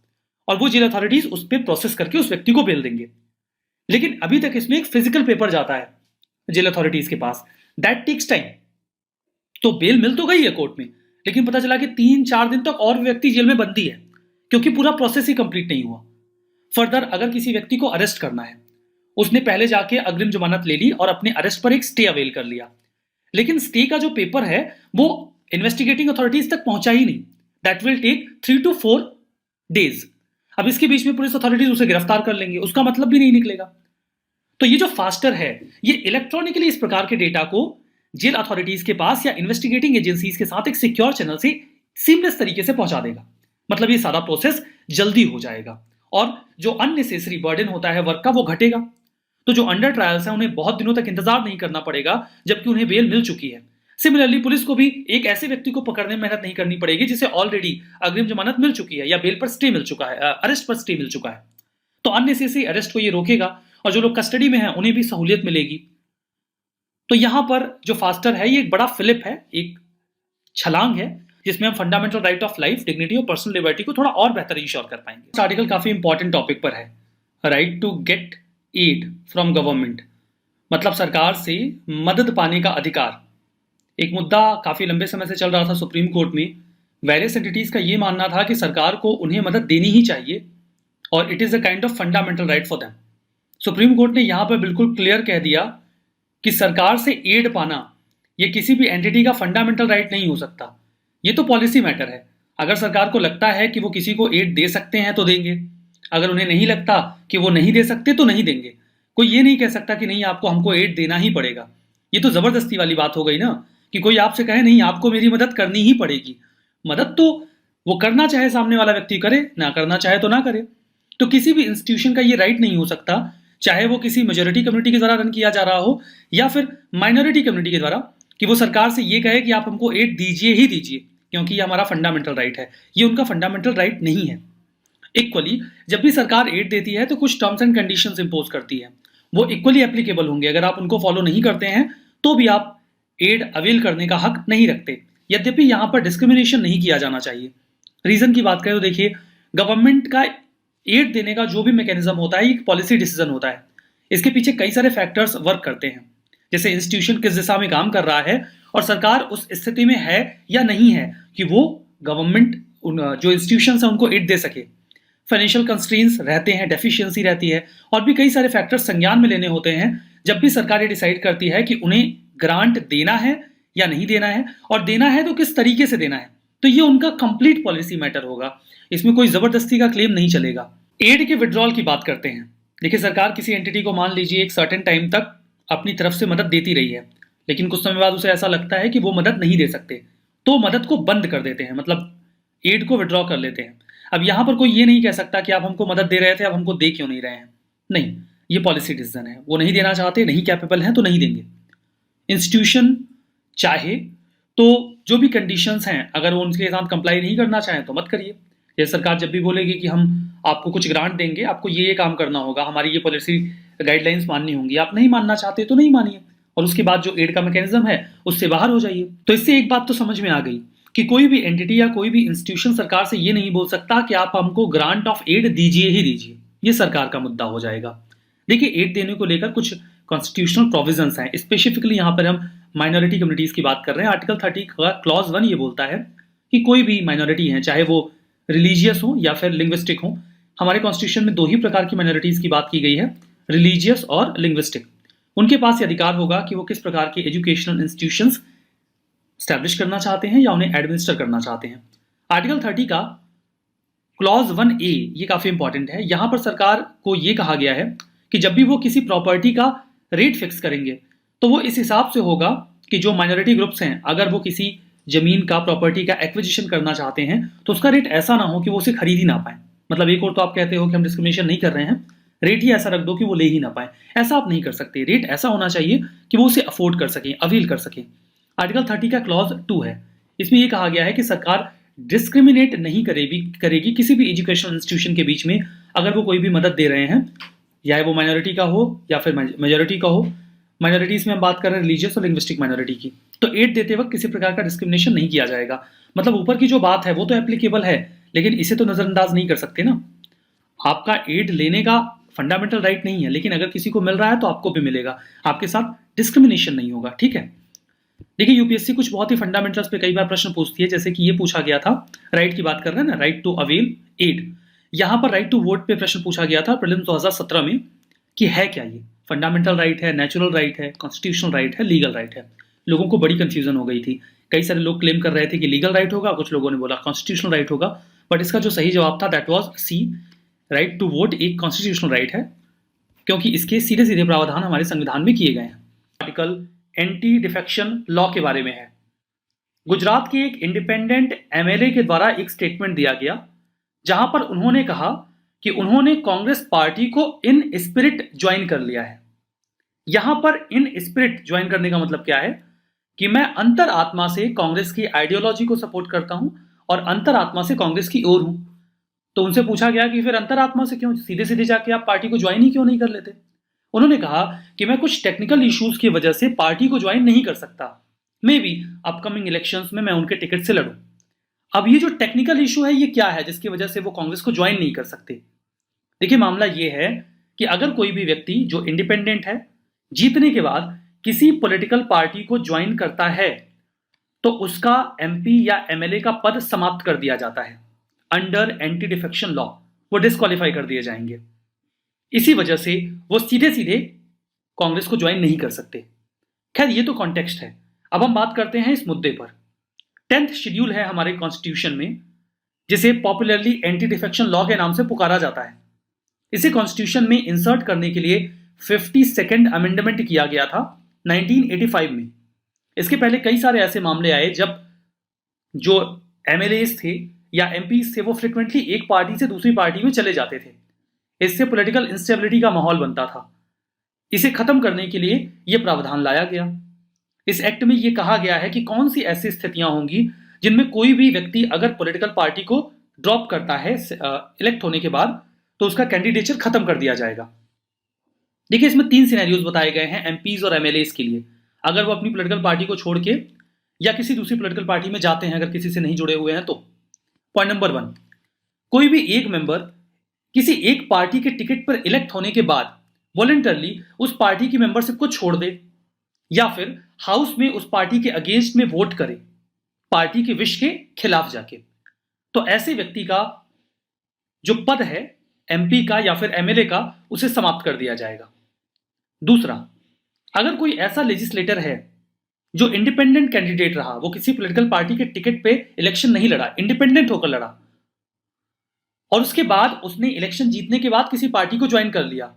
और वो जेल अथॉरिटीज उस पर प्रोसेस करके उस व्यक्ति को बेल देंगे। लेकिन अभी तक इसमें एक फिजिकल पेपर जाता है जेल अथॉरिटीज के पास, दैट टेक्स टाइम। तो बेल मिल तो गई है कोर्ट में, लेकिन पता चला कि 3-4 दिन तक और व्यक्ति जेल में बंदी है, क्योंकि पूरा प्रोसेस ही कंप्लीट नहीं हुआ। फर्दर अगर किसी व्यक्ति को अरेस्ट करना है, उसने पहले जाके अग्रिम जमानत ले ली और अपने अरेस्ट पर एक स्टे अवेल कर लिया, लेकिन स्टे का जो पेपर है वो इन्वेस्टिगेटिंग अथॉरिटीज तक पहुंचा ही नहीं। That will take 3 to 4 days। अब इसके बीच में पुलिस अथॉरिटीज उसे गिरफ्तार कर लेंगे, उसका मतलब भी नहीं निकलेगा। तो ये जो फास्टर है, ये इलेक्ट्रॉनिकली इस प्रकार के डेटा को जेल अथॉरिटीज के पास या इन्वेस्टिगेटिंग एजेंसीज के साथ एक सिक्योर चैनल से सीमलेस तरीके से पहुंचा देगा। मतलब ये सारा प्रोसेस जल्दी हो जाएगा और जो अननेसेसरी बर्डन होता है वर्क का वो घटेगा। तो जो अंडर ट्रायल्स हैं उन्हें बहुत दिनों तक इंतजार नहीं करना पड़ेगा, जबकि उन्हें बेल मिल चुकी है। सिमिलरली पुलिस को भी एक ऐसे व्यक्ति को पकड़ने में मेहनत नहीं करनी पड़ेगी जिसे ऑलरेडी अग्रिम जमानत मिल चुकी है या बेल पर स्टे मिल चुका है, अरेस्ट पर स्टे मिल चुका है। तो अननेसेसरी अरेस्ट को ये रोकेगा और जो लोग कस्टडी में हैं उन्हें भी सहूलियत मिलेगी। तो यहां पर जो फास्टर है ये एक बड़ा फिलिप है, एक छलांग है, जिसमें हम fundamental right of life, dignity और पर्सनल लिबर्टी को थोड़ा और बेहतर इंश्योर कर पाएंगे। इस आर्टिकल काफी इंपॉर्टेंट टॉपिक पर है, right to get aid from government, मतलब सरकार से मदद पाने का अधिकार। एक मुद्दा काफी लंबे समय से चल रहा था सुप्रीम कोर्ट में। वेरियस एंटिटीज का ये मानना था कि सरकार को उन्हें मदद देनी ही चाहिए और it is a kind of fundamental right for them. Supreme court ने यहां पर बिल्कुल क्लियर कह दिया कि सरकार से एड पाना ये किसी भी एंटिटी का फंडामेंटल राइट नहीं हो सकता। ये तो पॉलिसी मैटर है। अगर सरकार को लगता है कि वो किसी को एड दे सकते हैं तो देंगे, अगर उन्हें नहीं लगता कि वो नहीं दे सकते तो नहीं देंगे। कोई ये नहीं कह सकता कि नहीं आपको हमको एड देना ही पड़ेगा। ये तो जबरदस्ती वाली बात हो गई ना, कि कोई आपसे कहे नहीं आपको मेरी मदद करनी ही पड़ेगी। मदद तो वो करना चाहे सामने वाला व्यक्ति करे, ना करना चाहे तो ना करे। तो किसी भी इंस्टीट्यूशन का ये राइट नहीं हो सकता, चाहे वो किसी मेजोरिटी कम्युनिटी के द्वारा रन किया जा रहा हो या फिर माइनॉरिटी कम्युनिटी के द्वारा, कि वो सरकार से ये कहे कि आप हमको एड दीजिए ही दीजिए क्योंकि ये हमारा फंडामेंटल राइट है। ये उनका फंडामेंटल राइट नहीं है। इक्वली जब भी सरकार एड देती है तो कुछ टर्म्स एंड कंडीशंस इंपोज करती है, वो इक्वली एप्लीकेबल होंगे। अगर आप उनको फॉलो नहीं करते हैं तो भी आप एड अवेल करने का हक नहीं रखते। यद्यपि यहाँ पर डिस्क्रिमिनेशन नहीं किया जाना चाहिए। रीजन की बात करें तो देखिए, गवर्नमेंट का एड देने का जो भी मैकेनिज्म होता है एक पॉलिसी डिसीजन होता है। इसके पीछे कई सारे फैक्टर्स वर्क करते हैं, जैसे इंस्टीट्यूशन किस दिशा में काम कर रहा है और सरकार उस स्थिति में है या नहीं है कि वो गवर्नमेंट जो इंस्टीट्यूशंस हैं उनको एड दे सके। फाइनेंशियल कंस्ट्रेंट्स रहते हैं, डेफिशिएंसी रहती है और भी कई सारे फैक्टर्स संज्ञान में लेने होते हैं जब भी सरकार ये डिसाइड करती है कि उन्हें ग्रांट देना है या नहीं देना है, और देना है तो किस तरीके से देना है। तो ये उनका कंप्लीट पॉलिसी मैटर होगा, इसमें कोई जबरदस्ती का क्लेम नहीं चलेगा। एड के विड्रॉल की बात करते हैं। देखिए, सरकार किसी एंटिटी को मान लीजिए एक सर्टेन टाइम तक अपनी तरफ से मदद देती रही है, लेकिन कुछ समय बाद उसे ऐसा लगता है कि वो मदद नहीं दे सकते, तो मदद को बंद कर देते हैं, मतलब एड को विड्रॉ कर लेते हैं। अब यहाँ पर कोई ये नहीं कह सकता कि आप हमको मदद दे रहे थे, अब हमको दे क्यों नहीं रहे हैं। नहीं, ये पॉलिसी डिसीजन है। वो नहीं देना चाहते, नहीं कैपेबल हैं तो नहीं देंगे। इंस्टीट्यूशन चाहे तो जो भी कंडीशंस हैं अगर वो उनके साथ कंप्लाई नहीं करना चाहें तो मत करिए। जैसे सरकार जब भी बोलेगी कि हम आपको कुछ ग्रांट देंगे, आपको ये काम करना होगा, हमारी ये पॉलिसी गाइडलाइंस माननी होंगी, आप नहीं मानना चाहते तो नहीं मानिए और उसके बाद जो एड का मैकेनिज्म है उससे बाहर हो जाइए। तो इससे एक बात तो समझ में आ गई कि कोई भी एंटिटी या कोई भी इंस्टीट्यूशन सरकार से ये नहीं बोल सकता कि आप हमको ग्रांट ऑफ एड दीजिए ही दीजिए। ये सरकार का मुद्दा हो जाएगा। देखिए, एड देने को लेकर कुछ कॉन्स्टिट्यूशनल प्रोविजंस हैं। स्पेसिफिकली यहाँ पर हम माइनॉरिटी कम्युनिटीज की बात कर रहे हैं। आर्टिकल 30 का क्लॉज 1 ये बोलता है कि कोई भी माइनॉरिटी है, चाहे वो रिलीजियस हो या फिर लिंग्विस्टिक हो। हमारे कॉन्स्टिट्यूशन में 2 ही प्रकार की माइनॉरिटीज की बात की गई है, रिलीजियस और लिंग्विस्टिक। उनके पास ये अधिकार होगा कि वो किस प्रकार के एजुकेशनल इंस्टीट्यूशंस स्टैब्लिश करना चाहते हैं या उन्हें एडमिनिस्टर करना चाहते हैं। आर्टिकल 30 का क्लॉज 1A ये काफी इंपॉर्टेंट है। यहां पर सरकार को ये कहा गया है कि जब भी वो किसी प्रॉपर्टी का रेट फिक्स करेंगे तो वो इस हिसाब से होगा कि जो माइनॉरिटी ग्रुप्स हैं, अगर वो किसी जमीन का, प्रॉपर्टी का एक्विजिशन करना चाहते हैं तो उसका रेट ऐसा ना हो कि वो उसे खरीद ही ना पाए। मतलब एक और तो आप कहते हो कि हम डिस्क्रिमिनेशन नहीं कर रहे हैं, रेट ही ऐसा रख दो कि वो ले ही ना पाए। ऐसा आप नहीं कर सकते। रेट ऐसा होना चाहिए कि वो उसे अफोर्ड कर सकें, अवील कर सकें। आर्टिकल 30 का क्लॉज 2 है। इसमें यह कहा गया है कि सरकार डिस्क्रिमिनेट नहीं करेगी किसी भी एजुकेशनल इंस्टीट्यूशन के बीच में अगर वो कोई भी मदद दे रहे हैं, या वो माइनॉरिटी का हो या फिर मेजॉरिटी का हो। माइनॉरिटीज में हम बात कर रहे हैं रिलीजियस और लिंग्विस्टिक माइनॉरिटी की। तो एड देते वक्त किसी प्रकार का डिस्क्रिमिनेशन नहीं किया जाएगा। मतलब ऊपर की जो बात है वो तो एप्लीकेबल है, लेकिन इसे तो नजरअंदाज नहीं कर सकते ना। आपका एड लेने का फंडामेंटल राइट नहीं है, लेकिन अगर किसी को मिल रहा है तो आपको भी मिलेगा, आपके साथ डिस्क्रिमिनेशन नहीं होगा। ठीक है। देखिए, यूपीएससी कुछ बहुत ही फंडामेंटल्स पे कई बार प्रश्न पूछती है, जैसे कि ये पूछा गया था, राइट की बात कर रहे हैं ना, राइट टू अवेल एड। यहां पर राइट टू वोट पे प्रश्न पूछा गया था प्रीलिम्स 2017 में कि है क्या ये, फंडामेंटल राइट है, नेचुरल राइट है, कॉन्स्टिट्यूशनल राइट है, लीगल राइट है। लोगों को बड़ी कंफ्यूजन हो गई थी। कई सारे लोग क्लेम कर रहे थे कि लीगल राइट होगा, कुछ लोगों ने बोला कॉन्स्टिट्यूशनल राइट होगा, बट इसका जो सही जवाब था that was C, right to vote एक कॉन्स्टिट्यूशनल राइट है, क्योंकि इसके सीधे सीधे प्रावधान हमारे संविधान में किए गए हैं। आर्टिकल एंटी डिफेक्शन लॉ के बारे में है। गुजरात के एक इंडिपेंडेंट एमएलए के द्वारा एक स्टेटमेंट दिया गया जहां पर उन्होंने कहा कि उन्होंने कांग्रेस पार्टी को इन स्पिरिट ज्वाइन कर लिया है। यहां पर इन स्पिरिट ज्वाइन करने का मतलब क्या है कि मैं अंतर आत्मा से कांग्रेस की आइडियोलॉजी को सपोर्ट करता हूं और अंतर आत्मा से कांग्रेस की ओर हूं। तो उनसे पूछा गया कि फिर अंतर आत्मा से क्यों, सीधे सीधे जाके आप पार्टी को ज्वाइन ही क्यों नहीं कर लेते। उन्होंने कहा कि मैं कुछ टेक्निकल इश्यूज की वजह से पार्टी को ज्वाइन नहीं कर सकता, मे बी अपकमिंग इलेक्शंस में मैं उनके टिकट से लड़ूं। अब ये जो टेक्निकल इशू है ये क्या है जिसकी वजह से वो कांग्रेस को ज्वाइन नहीं कर सकते। देखिए, मामला ये है कि अगर कोई भी व्यक्ति जो इंडिपेंडेंट है जीतने के बाद किसी पॉलिटिकल पार्टी को ज्वाइन करता है तो उसका एमपी या एमएलए का पद समाप्त कर दिया जाता है अंडर एंटी डिफेक्शन लॉ। वो डिस्क्वालीफाई कर दिए जाएंगे। इसी वजह से वो सीधे सीधे कांग्रेस को ज्वाइन नहीं कर सकते। खैर, ये तो कॉन्टेक्स्ट है। अब हम बात करते हैं इस मुद्दे पर। 10th शेड्यूल है हमारे कॉन्स्टिट्यूशन में, जिसे पॉपुलरली एंटी डिफेक्शन लॉ के नाम से पुकारा जाता है। इसे कॉन्स्टिट्यूशन में इंसर्ट करने के लिए 52nd अमेंडमेंट किया गया था 1985 में। इसके पहले कई सारे ऐसे मामले आए जब जो एमएलएस थे या एमपीज थे वो फ्रिक्वेंटली एक पार्टी से दूसरी पार्टी में चले जाते थे। इससे पॉलिटिकल इंस्टेबिलिटी का माहौल बनता था। इसे खत्म करने के लिए यह प्रावधान लाया गया। इस एक्ट में ये कहा गया है कि कौन सी ऐसी स्थितियां होंगी जिनमें कोई भी व्यक्ति अगर पॉलिटिकल पार्टी को ड्रॉप करता है इलेक्ट होने के बाद, तो उसका कैंडिडेचर खत्म कर दिया जाएगा। देखिए, इसमें 3 सिनेरियोज बताए गए हैं एमपीज और एमएलएस के लिए। अगर वो अपनी पॉलिटिकल पार्टी को छोड़ के या किसी दूसरी पॉलिटिकल पार्टी में जाते हैं, अगर किसी से नहीं जुड़े हुए हैं तो। पॉइंट नंबर 1, कोई भी एक मेंबर किसी एक पार्टी के टिकट पर इलेक्ट होने के बाद वॉलंटरली उस पार्टी की मेंबरशिप को छोड़ दे या फिर हाउस में उस पार्टी के अगेंस्ट में वोट करे, पार्टी के विश के खिलाफ जाके, तो ऐसे व्यक्ति का जो पद है एमपी का या फिर एमएलए का, उसे समाप्त कर दिया जाएगा। दूसरा, अगर कोई ऐसा लेजिस्लेटर है जो इंडिपेंडेंट कैंडिडेट रहा, वो किसी पॉलिटिकल पार्टी के टिकट पे इलेक्शन नहीं लड़ा, इंडिपेंडेंट होकर लड़ा, और उसके बाद उसने इलेक्शन जीतने के बाद किसी पार्टी को ज्वाइन कर लिया,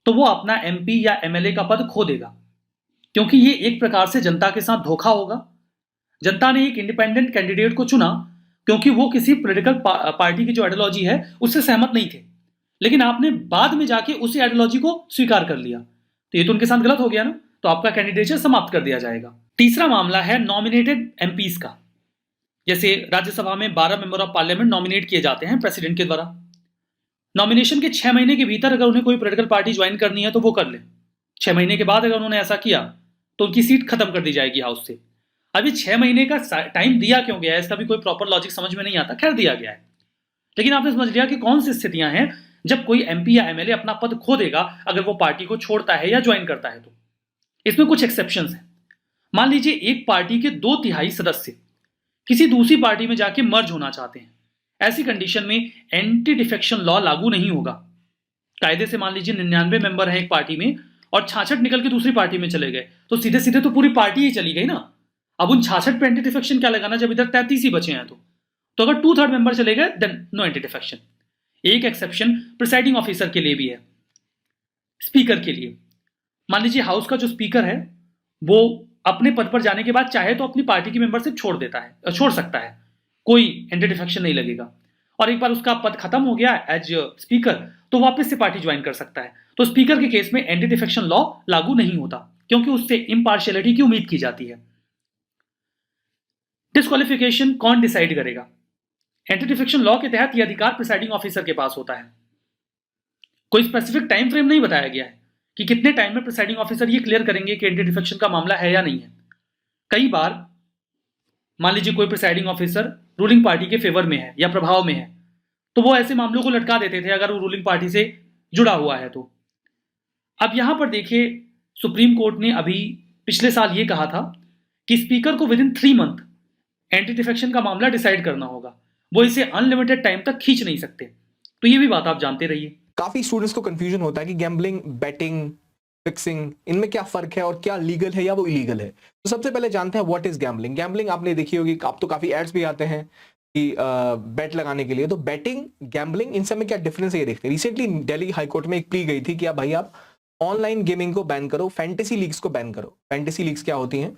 तो वो अपना एमपी या एमएलए का पद खो देगा, क्योंकि ये एक प्रकार से जनता के साथ धोखा होगा। जनता ने एक इंडिपेंडेंट कैंडिडेट को चुना क्योंकि वो किसी पॉलिटिकल पार्टी की जो आइडियोलॉजी है उससे सहमत नहीं थे, लेकिन आपने बाद में जाके उसी आइडियोलॉजी को स्वीकार कर लिया, तो ये तो उनके साथ गलत हो गया ना, तो आपका कैंडिडेचर समाप्त कर दिया जाएगा। तीसरा मामला है नॉमिनेटेड एमपीज का। जैसे राज्यसभा में 12 मेंबर ऑफ पार्लियामेंट नॉमिनेट किए जाते हैं प्रेसिडेंट के द्वारा। नॉमिनेशन के 6 महीने के भीतर अगर उन्हें कोई पॉलिटिकल पार्टी ज्वाइन करनी है तो वो कर ले। 6 महीने के बाद अगर उन्होंने ऐसा किया तो उनकी सीट खत्म कर दी जाएगी हाउस से। अभी 6 महीने का टाइम दिया क्यों गया है, इसका भी कोई प्रॉपर लॉजिक समझ में नहीं आता, खैर दिया गया है। लेकिन आपने समझ लिया कि कौन सी स्थितियां हैं जब कोई एमपी या एमएलए अपना पद खो देगा अगर वो पार्टी को छोड़ता है या ज्वाइन करता है। तो इसमें कुछ एक्सेप्शंस हैं। मान लीजिए एक पार्टी के 2/3 सदस्य किसी दूसरी पार्टी में जाके मर्ज होना चाहते हैं, ऐसी कंडीशन में एंटी डिफेक्शन लॉ लागू नहीं होगा। कायदे से मान लीजिए 99 मेंबर हैं एक पार्टी में और 66 निकल के दूसरी पार्टी में चले गए, तो सीधे सीधे तो पूरी पार्टी ही चली गई ना। अब उन 66 पे एंटी डिफेक्शन क्या लगाना जब इधर 33 ही बचे हैं। तो अगर 2/3 मेंबर चले गए देन नो एंटी डिफेक्शन। एक एक्सेप्शन प्रिसाइडिंग ऑफिसर के लिए भी है, स्पीकर के लिए। मान लीजिए हाउस का जो स्पीकर है वो अपने पद पर जाने के बाद चाहे तो अपनी पार्टी की मेंबरशिप छोड़ सकता है, कोई एंटी डिफेक्शन नहीं लगेगा। और एक बार उसका पद खत्म हो गया एज स्पीकर तो वापस से पार्टी ज्वाइन कर सकता है। तो स्पीकर के केस में एंटी डिफेक्शन लॉ लागू नहीं होता क्योंकि उससे इम्पार्शियलिटी की उम्मीद की जाती है। डिस्क्वालिफिकेशन कौन डिसाइड करेगा? एंटी डिफेक्शन लॉ के तहत यह अधिकार प्रिसाइडिंग ऑफिसर के पास होता है। कोई स्पेसिफिक टाइम फ्रेम नहीं बताया गया है कि कितने टाइम में प्रिसाइडिंग ऑफिसर ये क्लियर करेंगे कि एंटी डिफेक्शन का मामला है या नहीं है। कई बार मान लीजिए कोई प्रिसाइडिंग ऑफिसर रूलिंग पार्टी के फेवर में है या प्रभाव में है, तो वो ऐसे मामलों को लटका देते थे अगर वो रूलिंग पार्टी से जुड़ा हुआ है। तो अब यहां पर देखिए, सुप्रीम कोर्ट ने अभी पिछले साल ये कहा था कि स्पीकर को with in 3 month anti defection का मामला डिसाइड करना होगा, वो इसे अनलिमिटेड टाइम तक खींच नहीं सकते। तो ये भी बात आप जानते रहिए। काफी स्टूडेंट्स को कंफ्यूजन होता है कि गैम्बलिंग, बेटिंग, फिक्सिंग, इनमें क्या फर्क है और क्या लीगल है या वो इलीगल है। तो सबसे पहले जानते हैं व्हाट इज गैम्बलिंग। गैम्बलिंग आपने देखी होगी, आप तो काफी एड्स भी आते हैं कि बेट लगाने के लिए। तो बेटिंग, गैम्बलिंग, इन सब में क्या डिफरेंस है ये देखते हैं। रिसेंटली दिल्ली हाई कोर्ट में एक प्ली गई थी कि भाई आप ऑनलाइन गेमिंग को बैन करो, फैंटेसी लीग्स को बैन करो। फैंटेसी लीग्स क्या होती हैं?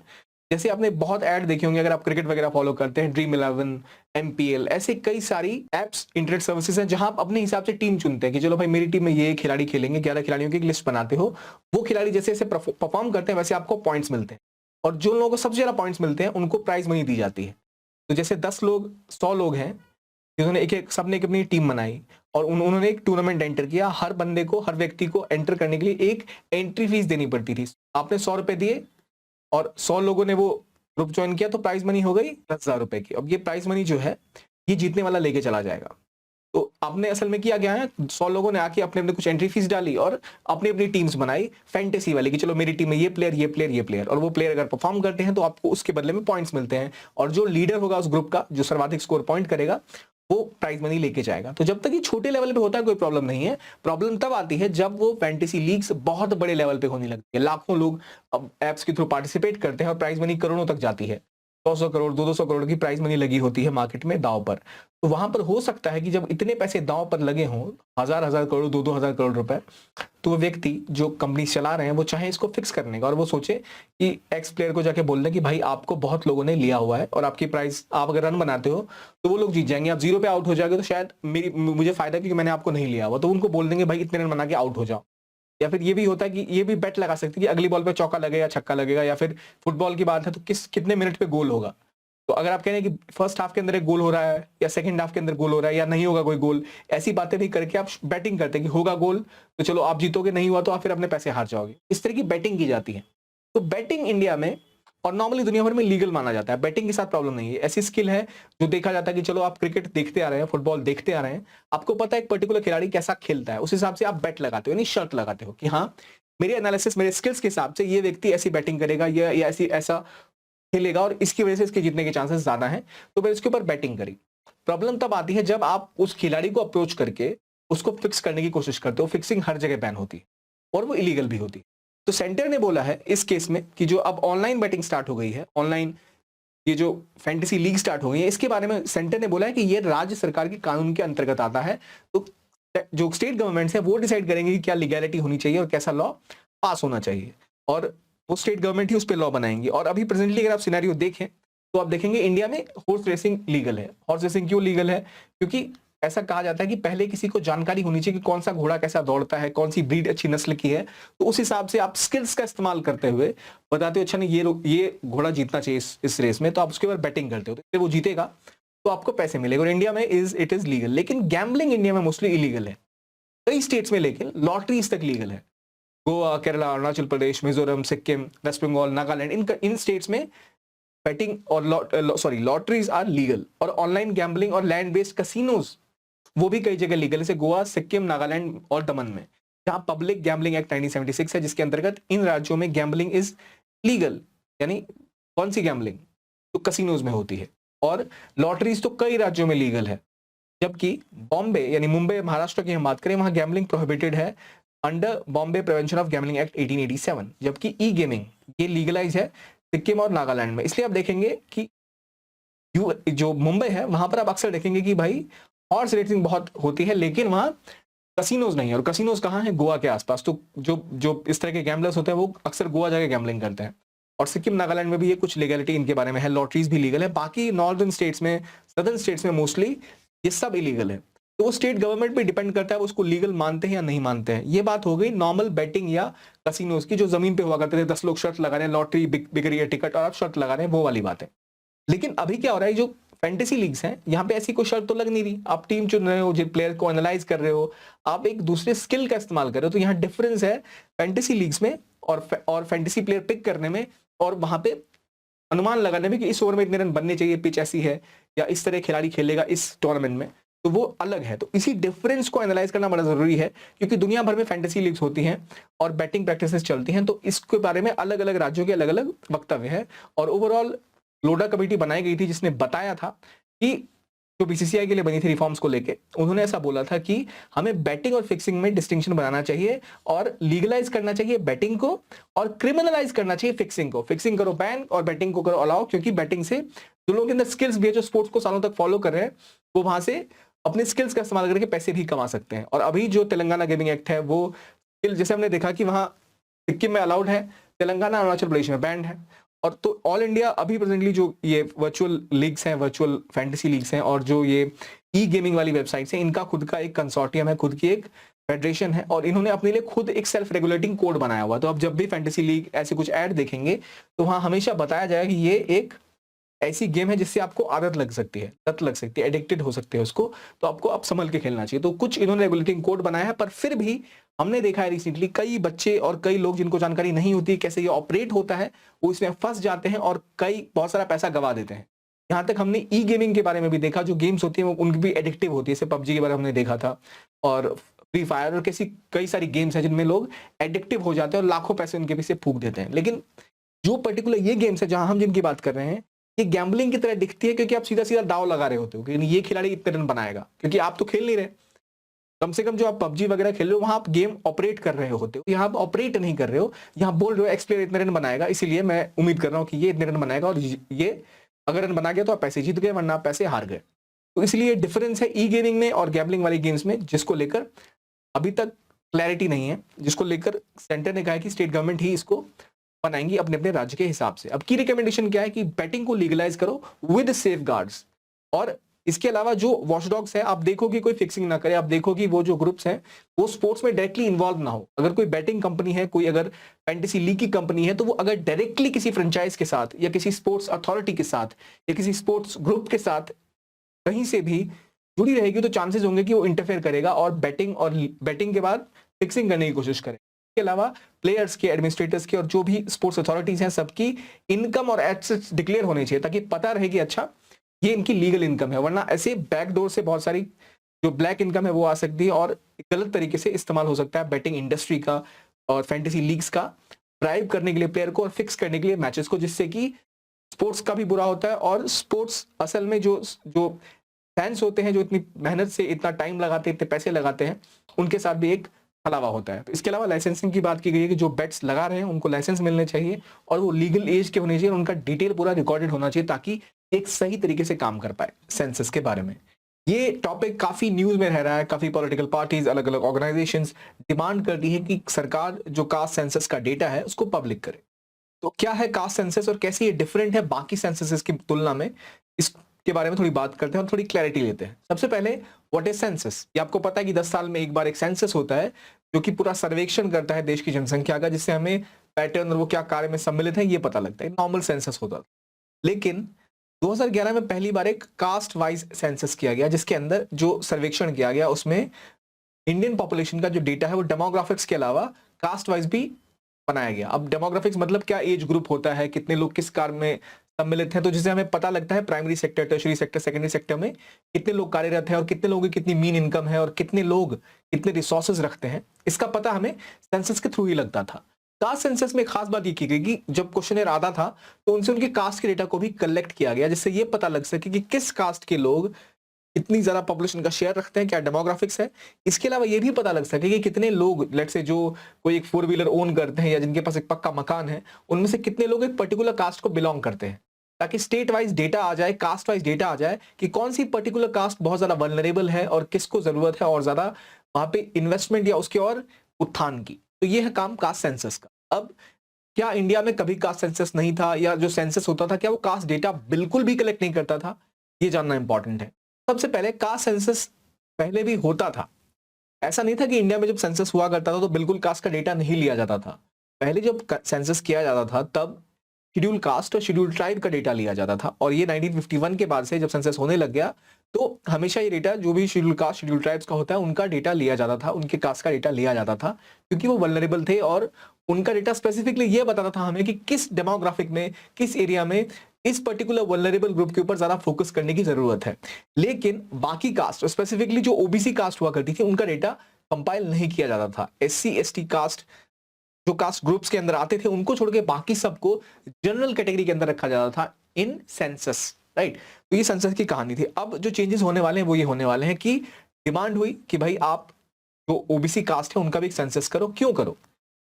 जैसे आपने बहुत ऐड देखे होंगे अगर आप क्रिकेट वगैरह फॉलो करते हैं, ड्रीम 11, एमपीएल, ऐसे कई सारी एप्स, इंटरनेट सर्विसेज हैं जहां आप अपने हिसाब से टीम चुनते हैं कि चलो भाई मेरी टीम में ये खिलाड़ी खेलेंगे, 11 खिलाड़ियों की एक लिस्ट बनाते हो। वो खिलाड़ी जैसे जैसे परफॉर्म करते हैं वैसे आपको पॉइंट्स मिलते हैं, और जो लोगों को सबसे ज्यादा पॉइंट्स मिलते हैं उनको प्राइज मनी दी जाती है। तो जैसे 10 लोग, 100 लोग हैं जिन्होंने सबने एक अपनी टीम बनाई और उन्होंने एक टूर्नामेंट एंटर किया। हर बंदे को, हर व्यक्ति को एंटर करने के लिए एक एंट्री फीस देनी पड़ती थी। आपने 100 रुपए दिए और 100 लोगों ने वो ग्रुप ज्वाइन किया तो प्राइज मनी हो गई 10,000 रुपए की। अब ये प्राइज मनी जो है ये जीतने वाला लेके चला जाएगा। तो आपने असल में किया क्या है, 100 लोगों ने आके अपने अपने कुछ एंट्री फीस डाली और अपनी अपनी टीम्स बनाई फैंटेसी वाली कि चलो मेरी टीम में ये प्लेयर, ये प्लेयर, ये प्लेयर, और वो प्लेयर अगर परफॉर्म करते हैं तो आपको उसके बदले में पॉइंट्स मिलते हैं, और जो लीडर होगा उस ग्रुप का, जो सर्वाधिक स्कोर पॉइंट करेगा, वो प्राइज मनी लेके जाएगा। तो जब तक ये छोटे लेवल पे होता है कोई प्रॉब्लम नहीं है। प्रॉब्लम तब आती है जब वो फैंटेसी लीग्स बहुत बड़े लेवल पे होने लगती है, लाखों लोग अब एप्स के थ्रू पार्टिसिपेट करते हैं और प्राइज मनी करोड़ों तक जाती है। 100 करोड़, 200 करोड़ की प्राइज मनी लगी होती है मार्केट में दांव पर। तो वहां पर हो सकता है कि जब इतने पैसे दांव पर लगे हों, 1000 करोड़, 2-2 करोड़ रुपए, तो वो व्यक्ति जो कंपनी चला रहे हैं वो चाहे इसको फिक्स करने का, और वो सोचे कि एक्स प्लेयर को जाके बोल दें कि भाई आपको बहुत लोगों ने लिया हुआ है और आपकी प्राइस, आप अगर रन बनाते हो तो वो लोग जीत जाएंगे, आप 0 पे आउट हो जाओगे तो शायद मुझे फायदा, क्योंकि मैंने आपको नहीं लिया हुआ। तो उनको बोल देंगे भाई इतने रन बना के आउट हो जाओ, या फिर ये भी होता है कि ये भी बेट लगा सकते हैं कि अगली बॉल पे चौका लगेगा, छक्का लगेगा, या फिर फुटबॉल की बात है तो कितने मिनट पे गोल होगा। तो अगर आप कह रहे हैं कि फर्स्ट हाफ के अंदर एक गोल हो रहा है या सेकंड हाफ के अंदर गोल हो रहा है या नहीं होगा कोई गोल, ऐसी बातें भी करके आप बैटिंग करते हैं कि होगा गोल तो चलो आप जीतोगे, नहीं हुआ तो आप फिर अपने पैसे हार जाओगे। इस तरह की बैटिंग की जाती है। तो बैटिंग इंडिया में और नॉर्मली दुनिया भर में लीगल माना जाता है। बैटिंग के साथ प्रॉब्लम नहीं है। ऐसी स्किल है जो देखा जाता है कि चलो आप क्रिकेट देखते आ रहे हैं, फुटबॉल देखते आ रहे हैं, आपको पता है एक पर्टिकुलर खिलाड़ी कैसा खेलता है, उस हिसाब से आप बैट लगाते हो, यानी शर्त लगाते हो कि हाँ मेरे एनालिसिस, मेरे स्किल्स के हिसाब से ये व्यक्ति ऐसी बैटिंग करेगा या ऐसी ऐसा खेलेगा और इसकी वजह से इसके जीतने के चांसेस ज्यादा हैं, तो मैंने इसके ऊपर बैटिंग करी। प्रॉब्लम तब आती है जब आप उस खिलाड़ी को अप्रोच करके उसको फिक्स करने की कोशिश करते हो। फिक्सिंग हर जगह बैन होती है और वो इलीगल भी होती है। तो सेंटर ने बोला है इस केस में कि जो अब ऑनलाइन बैटिंग स्टार्ट हो गई है, ऑनलाइन ये जो फैंटेसी लीग स्टार्ट हो गई है, इसके बारे में सेंटर ने बोला है कि ये राज्य सरकार के कानून के अंतर्गत आता है। तो जो स्टेट गवर्नमेंट्स है वो डिसाइड करेंगे कि क्या लीगैलिटी होनी चाहिए और कैसा लॉ पास होना चाहिए, और वो स्टेट गवर्नमेंट ही उस पर लॉ बनाएंगी। और अभी प्रेजेंटली अगर आप सिनेरियो देखें तो आप देखेंगे इंडिया में हॉर्स रेसिंग लीगल है। हॉर्स रेसिंग क्यों लीगल है? क्योंकि ऐसा कहा जाता है कि पहले किसी को जानकारी होनी चाहिए कि कौन सा घोड़ा कैसा दौड़ता है, कौन सी ब्रीड अच्छी नस्ल की है, तो उस हिसाब से आप स्किल्स का इस्तेमाल करते हुए बताते हो अच्छा नहीं ये घोड़ा जीतना चाहिए इस रेस में, तो आप उसके ऊपर बैटिंग करते हो, तो वो जीतेगा तो आपको पैसे मिलेगा। और इंडिया में इट इज लीगल। लेकिन गैम्बलिंग इंडिया में मोस्टली इलीगल है कई स्टेट्स में, लेकिन लॉटरीज तक लीगल है। गोवा, केरला, अरुणाचल प्रदेश, मिजोरम, सिक्किम, वेस्ट बंगाल, नागालैंड, इन स्टेट्स में बैटिंग और लॉटरीज आर लीगल। और ऑनलाइन गैम्बलिंग और लैंड बेस्ड कैसीनोज वो भी कई जगह लीगल है, जैसे गोवा, सिक्किम, नागालैंड और दमन में, जहां पब्लिक गैम्बलिंग एक्ट 1976 है, जिसके अंतर्गत इन राज्यों में गैम्बलिंग इज लीगल। यानी कौन सी गैम्बलिंग? तो कैसीनोज में होती है। और लॉटरीज तो कई राज्यों में लीगल है, जबकि बॉम्बे यानी मुंबई, महाराष्ट्र की हम बात करें, वहां गैम्बलिंग प्रोहिबिटेड है under Bombay prevention of gambling act 1887। जबकि ई गेमिंग ये लीगलाइज है सिक्किम और नागालैंड में। इसलिए आप देखेंगे कि जो मुंबई है वहां पर आप अक्सर देखेंगे कि भाई हॉर्स रेसिंग बहुत होती है, लेकिन वहां कसिनोज नहीं है। और कसिनोज कहाँ है? गोवा के आसपास। तो जो इस तरह के गैम्बलर्स होते हैं वो अक्सर गोवा जाके गैम्बलिंग करते हैं। और सिक्किम, नागालैंड में भी ये कुछ लीगलिटी इनके बारे में है, लॉटरीज भी लीगल है। बाकी नॉर्दर्न स्टेट्स में, सदर्न स्टेट्स में मोस्टली ये सब इलीगल है। तो वो स्टेट गवर्नमेंट पे डिपेंड करता है वो उसको लीगल मानते हैं या नहीं मानते हैं। ये बात हो गई नॉर्मल बैटिंग या कसिनोज की, जो जमीन पे हुआ करते थे, 10 लोग शर्त लगा रहे हैं, लॉटरी बिक रही है टिकट और आप शर्त लगा रहे हैं, वो वाली बात है। लेकिन अभी क्या हो रहा है, जो फैंटेसी लीग्स हैं यहाँ पे ऐसी कोई शर्त तो लग नहीं रही। आप टीम चुन रहे हो, जिन प्लेयर को एनालाइज कर रहे हो, आप एक दूसरे स्किल का इस्तेमाल कर रहे हो। तो यहाँ डिफरेंस है फैंटेसी लीग्स में और फैंटेसी प्लेयर पिक करने में, और वहां पे अनुमान लगाने में कि इस ओवर में इतने रन बनने चाहिए, पिच ऐसी है, या इस तरह खिलाड़ी खेलेगा इस टूर्नामेंट में, तो वो अलग है। तो इसी डिफरेंस को एनालाइज करना बड़ा जरूरी है, क्योंकि दुनिया भर में फैंटेसी लीग्स होती हैं और बैटिंग प्रैक्टिसेस चलती हैं। तो इसके बारे में अलग अलग राज्यों के अलग अलग वक्तव्य है। और ओवरऑल लोडा कमेटी बनाई गई थी जिसने बताया था कि जो बीसीसीआई के लिए बनी थी रिफॉर्म्स को लेके, उन्होंने ऐसा बोला था कि हमें बैटिंग और फिक्सिंग में डिस्टिंक्शन बनाना चाहिए और लीगलाइज करना चाहिए बैटिंग को और क्रिमिनलाइज करना चाहिए फिक्सिंग को। फिक्सिंग करो बैन और बैटिंग को करो अलाउ, क्योंकि बैटिंग से जो लोगों के अंदर स्किल्स भी है, जो स्पोर्ट्स को सालों तक फॉलो कर रहे हैं, वो वहां से अपने स्किल्स का इस्तेमाल करके पैसे भी कमा सकते हैं। और अभी जो तेलंगाना गेमिंग एक्ट है वो स्किल, जैसे हमने देखा कि वहां सिक्किम में अलाउड है, तेलंगाना अरुणाचल प्रदेश में बैंड है। और तो ऑल इंडिया अभी प्रेजेंटली जो ये वर्चुअल लीग्स हैं, वर्चुअल फैंटेसी लीग्स हैं, और जो ये ई गेमिंग वाली वेबसाइट्स हैं, इनका खुद का एक कंसोर्टियम है, खुद की एक फेडरेशन है, और इन्होंने अपने लिए खुद एक सेल्फ रेगुलेटिंग कोड बनाया हुआ। तो अब जब भी फैंटेसी लीग ऐसे कुछ ऐड देखेंगे तो वहां हमेशा बताया जाएगा कि ये एक ऐसी गेम है जिससे आपको आदत लग सकती है, लत लग सकती है, एडिक्टेड हो सकते हैं उसको, तो आपको अब संभल के खेलना चाहिए। तो कुछ इन्होंने रेगुलेटिंग कोड बनाया है, पर फिर भी हमने देखा है रिसेंटली कई बच्चे और कई लोग जिनको जानकारी नहीं होती कैसे ये ऑपरेट होता है, वो इसमें फंस जाते हैं और बहुत सारा पैसा गवा देते हैं। यहाँ तक हमने ई गेमिंग के बारे में भी देखा, जो गेम्स होती है वो उनकी भी एडिक्टिव होती है, जैसे पबजी के बारे में हमने देखा था, और फ्री फायर और कई सारी गेम्स है जिनमें लोग एडिक्टिव हो जाते हैं और लाखों पैसे उनके पीछे फूंक देते हैं। लेकिन जो पर्टिकुलर ये गेम्स है जहां हम जिनकी बात कर रहे हैं, ये गैम्बलिंग की तरह दिखती है, क्योंकि आप सीधा सीधा दाव लगा रहे होते हो कि ये खिलाड़ी इतने रन बनाएगा, क्योंकि आप तो खेल नहीं रहे। कम से कम जो आप पबजी वगैरह खेल रहे हो वहां आप गेम ऑपरेट कर रहे होते हो, यहाँ आप ऑपरेट नहीं कर रहे हो, यहाँ बोल रहे हो एक्स प्लेयर इतने रन बनाएगा, इसीलिए मैं उम्मीद कर रहा हूँ कि ये इतने रन बनाएगा, और ये अगर रन बना गया तो आप पैसे जीत गए, वरना आप पैसे हार गए। तो इसलिए डिफरेंस है ई गेमिंग में और गैम्बलिंग वाली गेम्स में, जिसको लेकर अभी तक क्लैरिटी नहीं है, जिसको लेकर सेंटर ने कहा है कि स्टेट गवर्नमेंट ही इसको बनाएंगी अपने अपने राज्य के हिसाब से। अब की रिकमेंडेशन क्या है कि बैटिंग को लीगलाइज करो विद सेफगार्ड्स, और इसके अलावा जो वॉचडॉग्स है, आप देखो कि कोई फिक्सिंग ना करे, आप देखो कि वो जो ग्रुप्स हैं वो स्पोर्ट्स में डायरेक्टली इन्वॉल्व ना हो। अगर कोई बैटिंग कंपनी है, कोई अगर फैंटेसी लीग की कंपनी है, तो वो अगर डायरेक्टली किसी फ्रेंचाइज के साथ या किसी स्पोर्ट्स अथॉरिटी के साथ या किसी स्पोर्ट्स ग्रुप के साथ कहीं से भी जुड़ी रहेगी तो चांसेस होंगे कि वो इंटरफेयर करेगा और बैटिंग के बाद फिक्सिंग करने की कोशिश करे। इसके अलावा प्लेयर्स के, एडमिनिस्ट्रेटर्स के और जो भी स्पोर्ट्स अथॉरिटीज हैं सबकी इनकम और एसेट्स डिक्लेयर होने चाहिए ताकि पता रहे कि अच्छा ये इनकी लीगल इनकम है, वरना ऐसे बैकडोर से बहुत सारी जो ब्लैक इनकम है वो आ सकती है और गलत तरीके से इस्तेमाल हो सकता है बैटिंग इंडस्ट्री का और फैंटेसी लीग्स का ड्राइव करने के लिए प्लेयर को और फिक्स करने के लिए मैचेस को, जिससे कि स्पोर्ट्स का भी बुरा होता है और स्पोर्ट्स असल में जो फैंस होते हैं जो इतनी मेहनत से इतना टाइम लगाते हैं, इतने पैसे लगाते हैं, उनके साथ भी एक छलावा होता है। तो इसके अलावा लाइसेंसिंग की बात की गई है कि जो बेट्स लगा रहे हैं उनको लाइसेंस मिलने चाहिए और वो लीगल एज के होने चाहिए, उनका डिटेल पूरा रिकॉर्डेड होना चाहिए ताकि एक सही तरीके से काम कर पाए सेंसस के बारे में। ये टॉपिक काफी न्यूज में रह रहा है, काफी पॉलिटिकल पार्टीज, अलग अलग ऑर्गेनाइजेशंस डिमांड करती है कि सरकार जो कास्ट सेंसस का डेटा है उसको पब्लिक करे। तो क्या है कास्ट सेंसस और कैसे ये डिफरेंट है बाकी सेंससेस की तुलना में, इसके बारे में थोड़ी बात करते हैं और थोड़ी क्लैरिटी लेते हैं। सबसे पहले व्हाट इज सेंसस? ये आपको पता है कि 10 साल में एक बार एक सेंसस होता है जो कि पूरा सर्वेक्षण करता है देश की जनसंख्या का, जिससे हमें पैटर्न और वो क्या कार्य में सम्मिलित है ये पता लगता है। नॉर्मल सेंसस होता था, लेकिन 2011 में पहली बार एक कास्ट वाइज सेंसस किया गया जिसके अंदर जो सर्वेक्षण किया गया उसमें इंडियन पॉपुलेशन का जो डेटा है वो डेमोग्राफिक्स के अलावा कास्ट वाइज भी बनाया गया। अब डेमोग्राफिक्स मतलब क्या एज ग्रुप होता है, कितने लोग किस कार्य में सम्मिलित हैं, तो जिससे हमें पता लगता है primary sector, tertiary sector, secondary sector में कितने लोग कार्यरत हैं और कितने लोगों की कितनी मीन इनकम है और कितने लोग कितने रिसोर्सेज रखते हैं, इसका पता हमें सेंसस के थ्रू ही लगता था। कास्ट सेंसस में खास बात ये की गई कि जब क्वेश्चनर आता था तो उनसे उनके कास्ट के डेटा को भी कलेक्ट किया गया, जिससे ये पता लग सके कि किस कास्ट के लोग इतनी ज्यादा पॉपुलेशन का शेयर रखते हैं, क्या डेमोग्राफिक्स है। इसके अलावा ये भी पता लग सके कि कितने लोग लेट से जो कोई एक 4 व्हीलर ओन करते हैं या जिनके पास एक पक्का मकान है, उनमें से कितने लोग एक पर्टिकुलर कास्ट को बिलोंग करते हैं, ताकि स्टेट वाइज डेटा आ जाए, कास्ट वाइज डेटा आ जाए कि कौन सी पर्टिकुलर कास्ट बहुत ज्यादा वल्नरेबल है और किसको जरूरत है और ज्यादा वहां पे इन्वेस्टमेंट या उसके और उत्थान की। तो ये है काम कास्ट सेंसस का। अब क्या इंडिया में कभी कास्ट सेंसस नहीं था, या जो सेंसस होता था क्या वो कास्ट डेटा बिल्कुल भी कलेक्ट नहीं करता था, ये जानना इंपॉर्टेंट है। सबसे पहले कास्ट सेंसस पहले भी होता था, ऐसा नहीं था कि इंडिया में जब सेंसस हुआ करता था तो बिल्कुल कास्ट का डेटा नहीं लिया जाता था। पहले जब सेंसस किया जाता था तब शेड्यूल कास्ट और शेड्यूल ट्राइब का डेटा लिया जाता था, और ये 1951 के बाद से जब सेंसस होने लग गया तो हमेशा ये डेटा जो भी शेड्यूल कास्ट, शेड्यूल ट्राइब्स का होता है उनका डेटा लिया जाता था, उनके कास्ट का डेटा लिया जाता था, क्योंकि वो वल्नरेबल थे और उनका डेटा स्पेसिफिकली ये बताता था हमें कि किस डेमोग्राफिक में, किस एरिया में इस पर्टिकुलर वल्नरेबल ग्रुप के ऊपर ज्यादा फोकस करने की जरूरत है। लेकिन बाकी कास्ट, स्पेसिफिकली जो ओबीसी कास्ट हुआ करती थी, उनका डेटा कंपाइल नहीं किया जाता था। एससी एसटी कास्ट जो कास्ट ग्रुप्स के अंदर आते थे उनको छोड़ के बाकी सबको जनरल कैटेगरी के अंदर रखा जाता था इन सेंसस, राइट। तो ये सेंसस की कहानी थी। अब जो चेंजेस होने वाले हैं वो ये होने वाले हैं कि डिमांड हुई कि भाई आप जो ओबीसी कास्ट है उनका भी एक सेंसस करो। क्यों करो?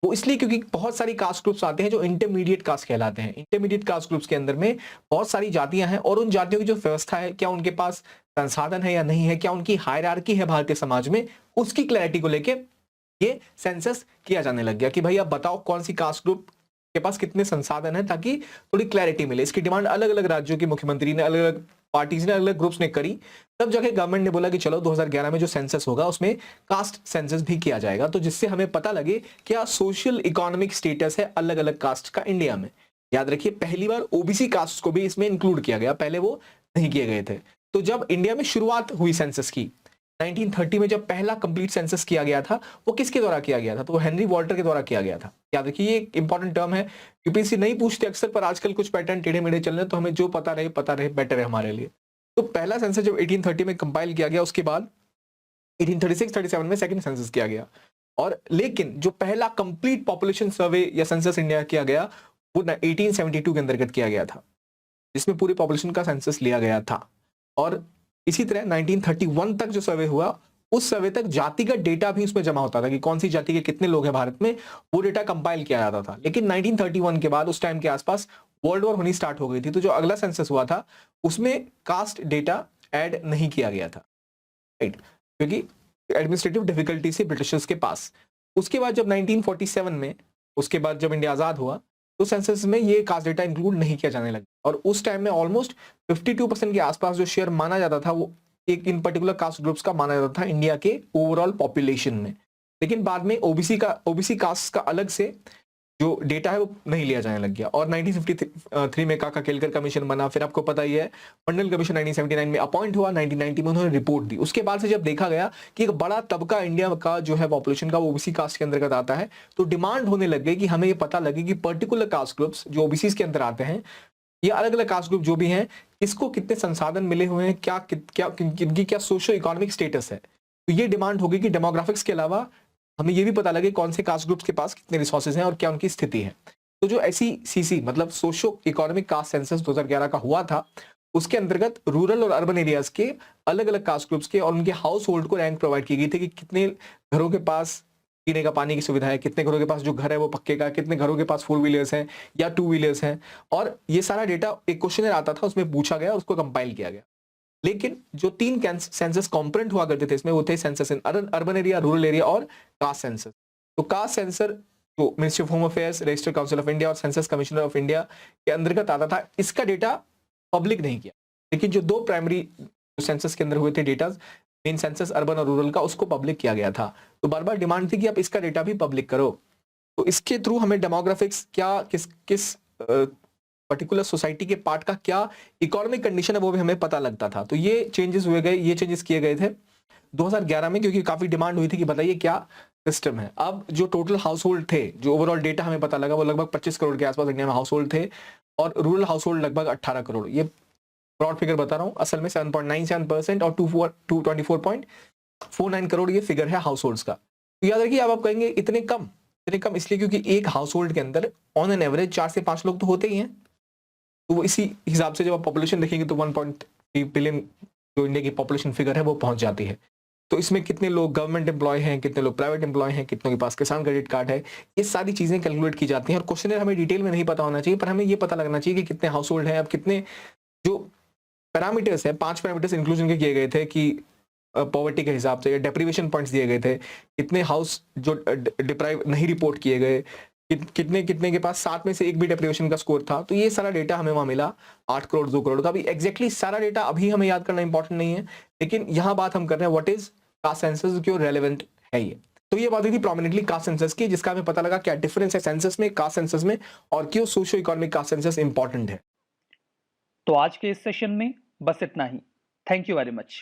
वो इसलिए क्योंकि बहुत सारी कास्ट ग्रुप्स आते हैं जो इंटरमीडिएट कास्ट कहलाते हैं। इंटरमीडिएट कास्ट ग्रुप्स के अंदर में बहुत सारी जातियां हैं और उन जातियों की जो व्यवस्था है, क्या उनके पास संसाधन है या नहीं है, क्या उनकी हायरार्की है भारतीय समाज में, उसकी क्लैरिटी को लेके ये सेंसस किया जाने लग गया कि भाई आप बताओ कौन सी कास्ट ग्रुप के पास कितने संसाधन है, ताकि थोड़ी क्लैरिटी मिले। इसकी डिमांड अलग अलग राज्यों के मुख्यमंत्री ने, अलग अलग पार्टीज ने, अलग अलग ग्रुप्स ने करी। तब जाके गवर्नमेंट ने बोला कि चलो 2011 में जो सेंसस होगा उसमें कास्ट सेंसस भी किया जाएगा, तो जिससे हमें पता लगे क्या सोशल इकोनॉमिक स्टेटस है अलग अलग कास्ट का इंडिया में। याद रखिए पहली बार ओबीसी कास्ट को भी इसमें इंक्लूड किया गया, पहले वो नहीं किए गए थे। तो जब इंडिया में शुरुआत हुई सेंसस की 1930 में, जब पहला कंप्लीट सेंसस किया गया था, वो किसके द्वारा किया गया था? तो वो हेनरी वॉल्टर के द्वारा किया गया था। याद रखिए ये एक इंपॉर्टेंट टर्म है, यूपीएससी नहीं पूछते अक्सर, पर आजकल कुछ पैटर्न टेढ़े मेढ़े चल रहे हैं, तो हमें जो पता रहे बेटर है हमारे लिए। तो पहला सेंसस जब 1830 में कंपाइल किया गया, उसके बाद 1836-37 में सेकंड सेंसस किया गया। और लेकिन जो पहला कंप्लीट पॉपुलेशन सर्वे या सेंसस इंडिया किया गया वो 1872 के अंतर्गत किया गया था, जिसमें पूरी पॉपुलेशन का सेंसस लिया गया था। और इसी तरह 1931 तक जो सर्वे हुआ, उस सर्वे तक जातिगत डेटा भी उसमें जमा होता था कि कौन सी जाति के कितने लोग हैं भारत में, वो डेटा कंपाइल किया जाता था। लेकिन 1931 के बाद उस टाइम के आसपास वर्ल्ड वॉर होनी स्टार्ट हो गई थी, तो जो अगला सेंसस हुआ था उसमें कास्ट डेटा ऐड नहीं किया गया था, राइट, क्योंकि एडमिनिस्ट्रेटिव डिफिकल्टी से ब्रिटिशर्स के पास। उसके बाद जब 1947 में, उसके बाद जब इंडिया आजाद हुआ तो सेंसस में ये कास्ट डेटा इंक्लूड नहीं किया जाने लगा। और उस टाइम में ऑलमोस्ट 52% के आसपास जो शेयर माना जाता था वो एक इन पर्टिकुलर कास्ट ग्रुप्स का माना जाता था इंडिया के ओवरऑल पॉपुलेशन में। लेकिन बाद में ओबीसी कास्ट का अलग से जो डेटा है वो नहीं लिया जाने लग गया। और 1953 में काका केलकर कमीशन बना, फिर आपको पता ही है मंडल कमीशन 1979 में अपॉइंट हुआ, 1990 में उन्होंने रिपोर्ट दी। उसके बाद से जब देखा गया कि एक बड़ा तबका इंडिया का जो है पॉपुलेशन का वो ओबीसी कास्ट के अंतर्गत आता है, तो डिमांड होने लग गई कि हमें ये पता लगे कि पर्टिकुलर कास्ट ग्रुप्स जो ओबीसी के अंदर आते हैं या अलग अलग कास्ट ग्रुप जो भी हैं, इसको कितने संसाधन मिले हुए हैं, किनकी क्या सोशो इकोनॉमिक स्टेटस है। तो ये डिमांड होगी कि डेमोग्राफिक्स के अलावा हमें ये भी पता लगे कौन से कास्ट ग्रुप्स के पास कितने रिसोर्सेज हैं और क्या उनकी स्थिति है। तो जो SECC मतलब सोशो इकोनॉमिक कास्ट सेंसस 2011 का हुआ था, उसके अंतर्गत रूरल और अर्बन एरियाज के अलग अलग कास्ट ग्रुप्स के और उनके हाउस होल्ड को रैंक प्रोवाइड की गई थी कि कितने घरों के पास पीने का पानी की सुविधा है, कितने घरों के पास जो घर है वो पक्के का, कितने घरों के पास 4 व्हीलर्स हैं या 2 व्हीलर्स हैं। और ये सारा डेटा एक क्वेश्चनर आता था, उसमें पूछा गया और उसको कंपाइल किया गया। लेकिन जो 3 सेंसस कॉम्पोनेंट हुआ करते थे इसमें, वो थे census in urban area, rural area और कास्ट सेंसस। तो कास्ट सेंसर जो ministry of home affairs, registered council of India और सेंसस कमिश्नर ऑफ इंडिया के अंतर्गत आता था, इसका डेटा पब्लिक नहीं किया। लेकिन जो 2 प्राइमरी सेंसस के अंदर हुए थे डेटा, मेन सेंसस अर्बन और रूरल का, उसको पब्लिक किया गया था। तो बार बार डिमांड थी कि आप इसका डेटा भी पब्लिक करो। तो इसके थ्रू हमें डेमोग्राफिक्स क्या किस पर्टिकुलर सोसाइटी के पार्ट का क्या इकोनॉमिक कंडीशन है वो भी हमें पता लगता था। तो ये चेंजेस किए गए थे 2011 में, क्योंकि काफी डिमांड हुई थी कि बताइए क्या सिस्टम है। अब जो टोटल हाउस होल्ड थे, जो ओवरऑल डेटा हमें पता लगा, वो लगभग 25 करोड़ के आसपास इंडिया में हाउस होल्ड थे और रूरल हाउस होल्ड लगभग 18 करोड़। ये ब्रॉड फिगर बता रहा हूँ, असल में 7.97% और 224.49 करोड़ ये फिगर है हाउस होल्ड्स का। तो याद रखिए, अब आप कहेंगे इतने कम इसलिए क्योंकि एक हाउस होल्ड के अंदर ऑन एन एवरेज 4 से 5 लोग तो होते ही हैं। तो इसी हिसाब से जब आप पॉपुलेशन देखेंगे तो 1.3 बिलियन जो इंडिया की पॉपुलेशन फिगर है वो पहुंच जाती है। तो इसमें कितने लोग गवर्नमेंट एम्प्लॉय हैं, कितने लोग प्राइवेट एम्प्लॉय हैं, कितनों के पास किसान क्रेडिट कार्ड है, ये सारी चीजें कैलकुलेट की जाती हैं। और क्वेश्चनर हमें डिटेल में नहीं पता होना चाहिए, पर हमें ये पता लगना चाहिए कि कितने हाउस होल्ड हैं। अब कितने जो पैरामीटर्स है, 5 पैरामीटर्स इंक्लूजन के किए गए थे कि पॉवर्टी के हिसाब से, या डेप्रीवेशन पॉइंट्स दिए गए थे, कितने हाउस जो डिप्राइव नहीं रिपोर्ट किए गए, कितने के पास 7 में से एक भी डेप्रीवेशन का स्कोर था। तो ये सारा डेटा हमें वहां मिला 8 करोड़ 2 करोड़ का। अभी एग्जैक्टली सारा डेटा अभी हमें याद करना इंपॉर्टेंट नहीं है, लेकिन यहाँ बात हम कर रहे हैं व्हाट इज कास्ट सेंसस, क्यों रेलेवेंट है ये। तो ये बात हुई थी प्रोमिनेंटली कास्ट सेंसस की, जिसका हमें पता लगा क्या डिफरेंस है सेंसस में, कास्ट सेंसस में, और क्यों socio economic caste census important है। तो आज के इस सेशन में बस इतना ही। Thank you very much.